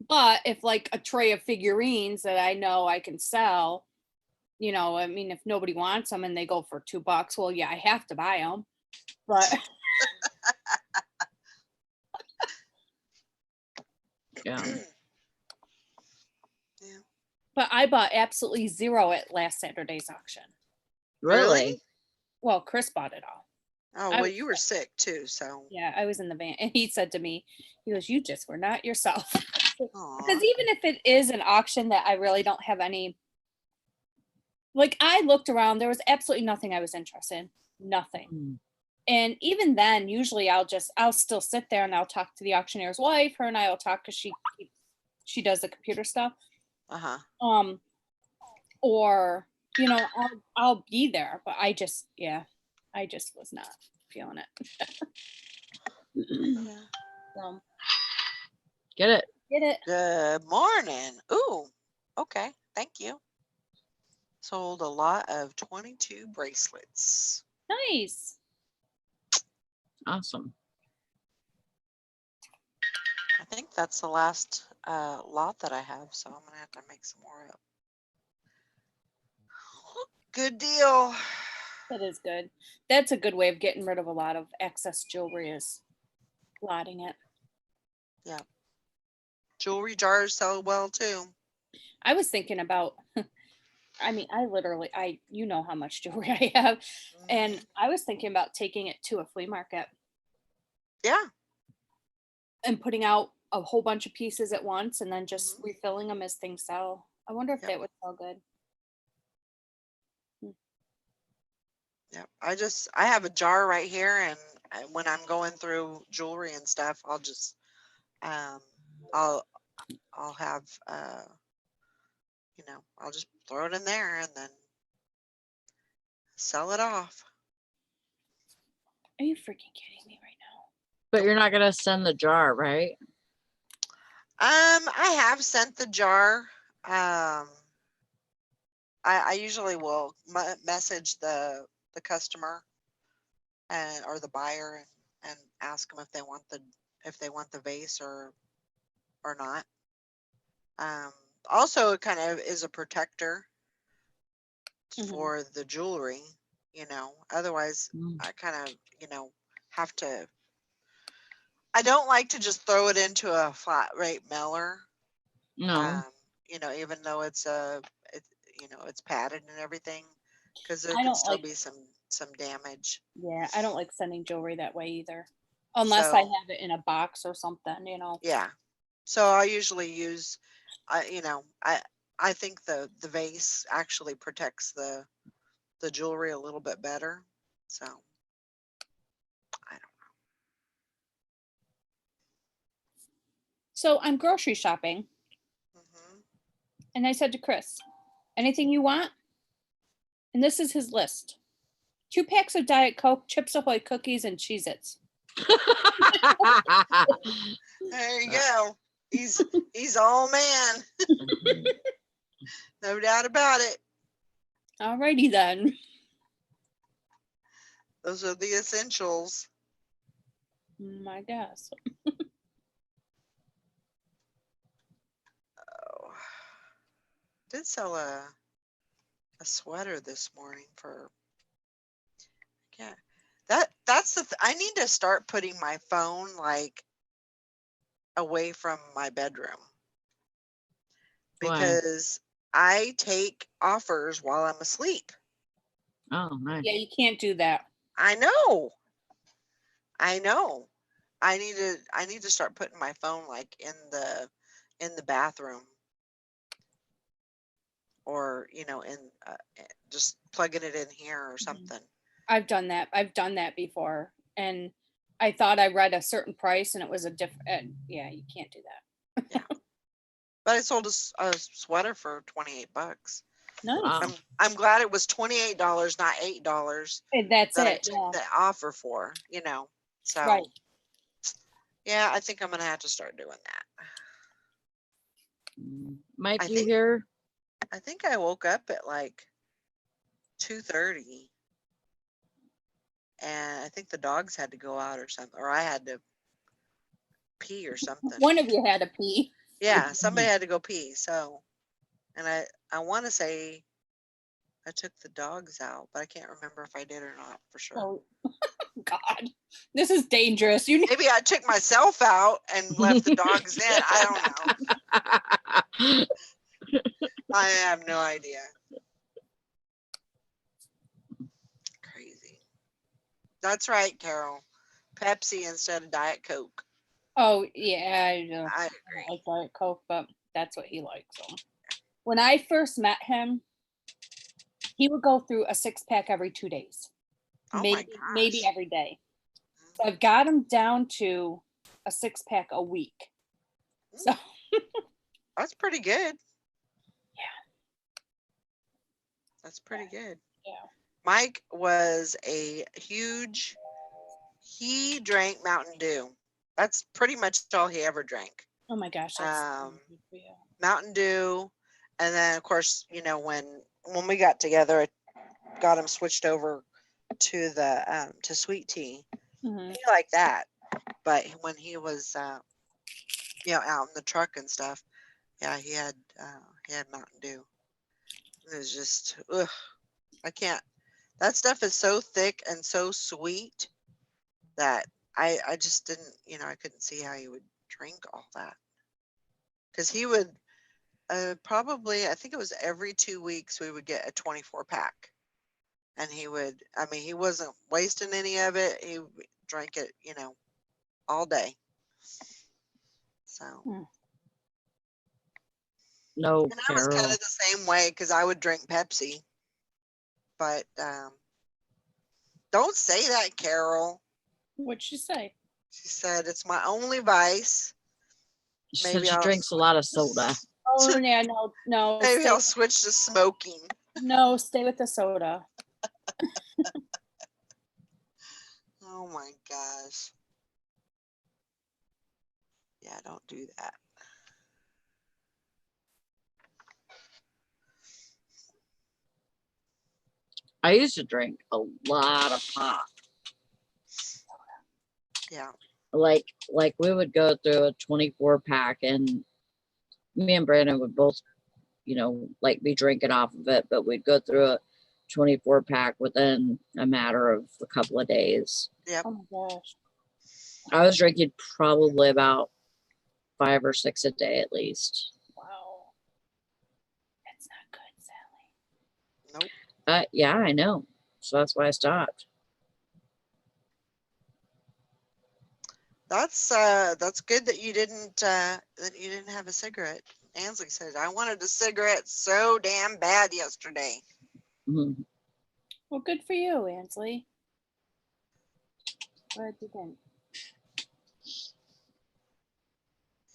But if like a tray of figurines that I know I can sell, I mean, if nobody wants them and they go for $2, well, yeah, I have to buy them. But Yeah. Yeah. but I bought absolutely zero at last Saturday's auction. Really? Well, Chris bought it all. Oh, I well, was you were sick too, so. Yeah, I was in the van, and he said to me, he goes, "You just were not yourself." Aw. Because even if it is an auction that I really don't have any, like I looked around, there was absolutely nothing I was interested in, nothing. Mm. And even then, usually I'll still sit there and I'll talk to the auctioneer's wife. Her and I will talk because she does the computer stuff. Uh-huh. Or I'll be there, but I just was not feeling it. Yeah. Get it? Get it? Good morning. Ooh, okay. Thank you. Sold a lot of 22 bracelets. Nice. Awesome. I think that's the last lot that I have, so I'm gonna have to make some more up. Good deal. That is good. That's a good way of getting rid of a lot of excess jewelry is lotting it. Yeah. Jewelry jars sell well too. I was thinking about, I mean, you know how much jewelry I have. And Mhm. I was thinking about taking it to a flea market Yeah. and putting out a whole bunch of pieces at once and then just Mhm. refilling them as things sell. I wonder if Yep. that would sell good. Yep. I have a jar right here, and when I'm going through jewelry and stuff, I'll just I'll have I'll just throw it in there and then sell it off. Are you freaking kidding me right now? But you're not going to send the jar, right? I have sent the jar. I usually will message the customer or the buyer and ask them if they want the vase or not. Also, it kind of is a protector for the jewelry, Otherwise, Mm. I kind of, have to. I don't like to just throw it into a flat rate mailer. No. Even though it's it's padded and everything, because there I could don't still like, be some damage. yeah, I don't like sending jewelry that way either. Unless I So have it in a box or something, yeah, so I usually use, I think the vase actually protects the jewelry a little bit better. So I don't. So I'm grocery shopping Mm-hmm. and I said to Chris, anything you want? And this is his list. 2 packs of Diet Coke, Chips Ahoy cookies, and Cheez-Its. There you go. He's all man. No doubt about it. Alrighty then. Those are the essentials. I guess. Oh, did sell a sweater this morning for, yeah. That's I need to start putting my phone like away from my bedroom Why? because I take offers while I'm asleep. Oh, nice. Yeah, you can't do that. I know. I know. I need to start putting my phone like in the bathroom or just plugging it in here or something. I've done that. I've done that before, and I thought I read a certain price, and it was a different. Yeah, you can't do that. Yeah. But I sold a sweater for $28. Nice. Wow. I'm glad it was $28, not $8 And that's that I it. took Yeah. the offer for, So Right. yeah, I think I'm gonna have to start doing that. Mike, I you think here? I think I woke up at like 2:30 and I think the dogs had to go out or something, or I had to pee or something. One of you had to pee. Yeah, somebody had to go pee. So, and I want to say I took the dogs out, but I can't remember if I did or not for sure. Oh, God, this is dangerous. You need. Maybe I took myself out and left the dogs in. I don't know. I have no idea. Crazy. That's right, Carol. Pepsi instead of Diet Coke. Oh yeah, I know. I I agree. don't like Diet Coke, but that's what he likes. So. When I first met him, he would go through a 6-pack every 2 days, Oh my maybe gosh. every day. So I've got him down to a 6-pack a week. So That's pretty good. yeah, That's pretty good. yeah. Mike was a huge, he drank Mountain Dew. That's pretty much all he ever drank. Oh my gosh, that's Um, good for you. Mountain Dew. And then of course, when we got together, I got him switched over to the to sweet tea. Mhm. He liked that. But when he was out in the truck and stuff, yeah, he had Mountain Dew. It was just ugh. I can't. That stuff is so thick and so sweet that I just didn't, I couldn't see how he would drink all that. Because he would probably, I think it was every 2 weeks we would get a 24 pack. And he would, I mean, he wasn't wasting any of it. He drank it, all day. So, No, and I was kind Carol. of the same way because I would drink Pepsi. But don't say that, Carol. What'd she say? She said, it's my only vice. She said Maybe she I'll drinks a lot of soda. Oh yeah, no, maybe stay, I'll switch to smoking. no, stay with the soda. Oh my gosh. Yeah, don't do that. I used to drink a lot of pop. Yeah. Like we would go through a 24 pack and me and Brandon would both, like be drinking off of it, but we'd go through a 24 pack within a matter of a couple of days. Yep. Oh my gosh. I was drinking probably about 5 or 6 a day at least. Wow. That's not good, Sally. Nope. Yeah, I know. So that's why I stopped. That's good that you didn't have a cigarette. Ansley said I wanted a cigarette so damn bad yesterday. Mhm. Well, good for you, Ansley. Glad you didn't.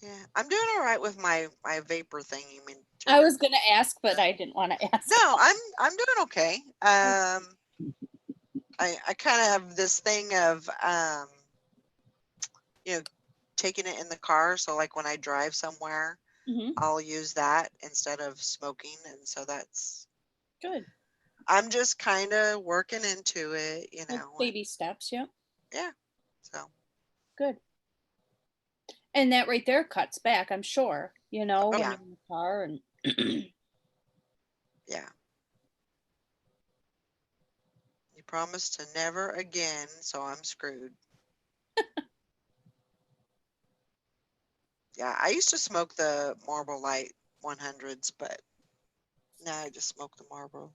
Yeah, I'm doing all right with my vapor thing. You mean? I was gonna ask, but I didn't want to ask. No, I'm doing okay. I kind of have this thing of taking it in the car. So like when I drive somewhere, Mhm. I'll use that instead of smoking, and so that's Good. I'm just kind of working into it, Like baby steps, yeah. Yeah. So Good. And that right there cuts back, I'm sure. When yeah, you're in the car and yeah. You promised to never again, so I'm screwed. Yeah, I used to smoke the Marlboro Light 100s, but now I just smoke the Marlboro.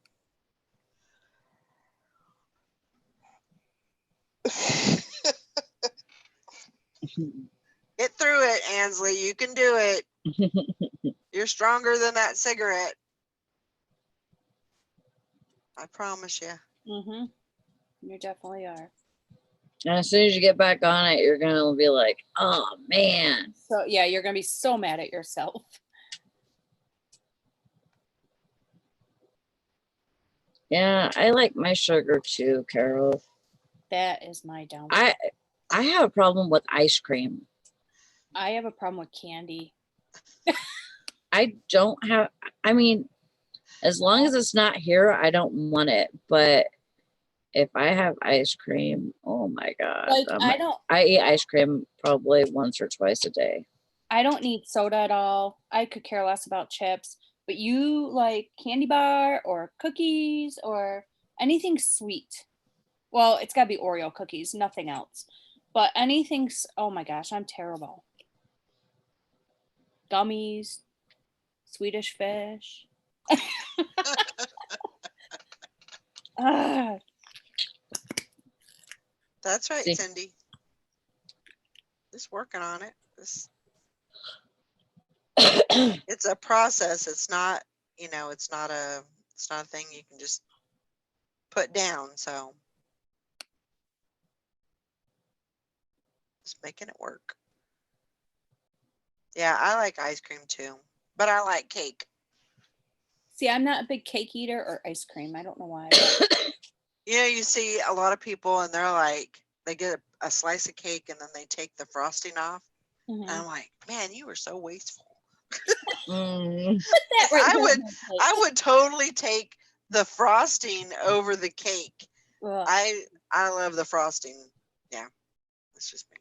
Get through it, Ansley. You can do it. You're stronger than that cigarette. I promise you. Mm-hmm. You definitely are. And as soon as you get back on it, you're gonna be like, oh man. So yeah, you're gonna be so mad at yourself. Yeah, I like my sugar too, Carol. That is my downfall. I have a problem with ice cream. I have a problem with candy. I don't have, I mean, as long as it's not here, I don't want it. But if I have ice cream, oh my God. Like I eat ice cream probably once or twice a day. I don't need soda at all. I could care less about chips. But you like candy bar or cookies or anything sweet. Well, it's gotta be Oreo cookies, nothing else. But anything, oh my gosh, I'm terrible. Gummies, Swedish fish. Ah, That's right, See. Cindy. Just working on it. It's a process. It's not, it's not a thing you can just put down. So just making it work. Yeah, I like ice cream too, but I like cake. see, I'm not a big cake eater or ice cream. I don't know why. You see a lot of people and they're like, they get a slice of cake and then they take the frosting off. Mhm. And I'm like, man, you are so wasteful. Mm. That right I there would, on my plate. I would totally take the frosting over the cake. Ugh. I love the frosting. Yeah, that's just me.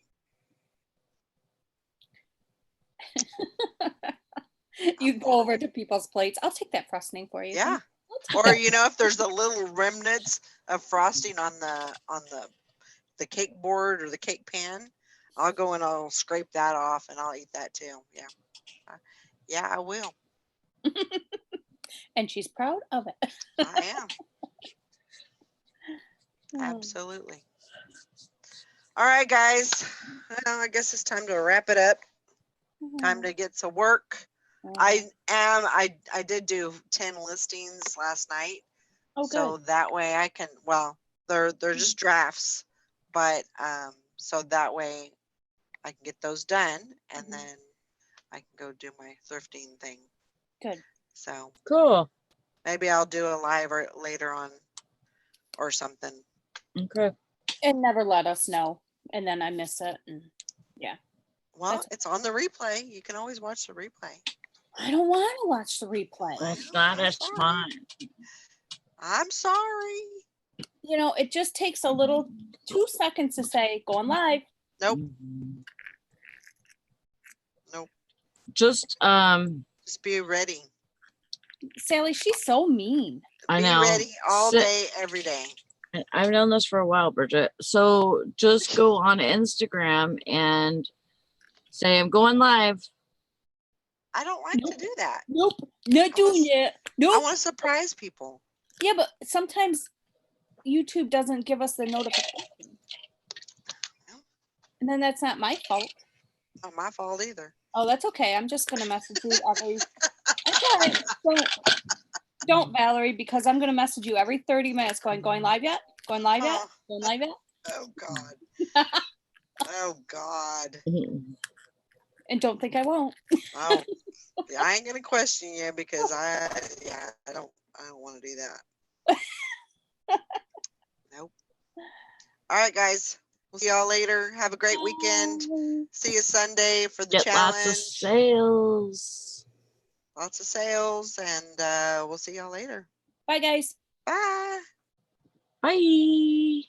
You go over to people's plates. I'll take that frosting for you. Yeah. I'll take Or that. if there's a little remnants of frosting on the cake board or the cake pan, I'll go and I'll scrape that off and I'll eat that too. Yeah. Yeah, I will. And she's proud of it. I am. Oh. Absolutely. All right, guys. Well, I guess it's time to wrap it up. Time to get to work. I did do 10 listings last night. Oh, So good. that way I can, well, they're just drafts, but so that way I can get those done and then I can go do my thrifting thing. Good. So Cool. maybe I'll do a live later on or something. Okay. And never let us know. And then I miss it. And yeah. Well, it's on the replay. You can always watch the replay. I don't want to watch the replay. That's not as fun. I'm sorry. It just takes a little 2 seconds to say going live. Nope. Mm-hmm. Nope. Just be ready. Sally, she's so mean. I Be know. ready all day, every day. I've known this for a while, Bridget. So just go on Instagram and say I'm going live. I don't like to do that. Nope. Not doing it. I Nope. want to surprise people. Yeah, but sometimes YouTube doesn't give us the notification. And then that's not my fault. Not my fault either. Oh, that's okay. I'm just gonna message you every. That's all right. Don't, Valerie, because I'm gonna message you every 30 minutes. Going live yet? Going live yet? Going live yet? Oh God. Oh God. And don't think I won't. Oh, I ain't gonna question you because I don't want to do that. Nope. All right, guys. We'll see y'all later. Have a great weekend. See you Sunday for the Get challenge. lots of sales. Lots of sales, and we'll see y'all later. Bye, guys. Bye. Bye.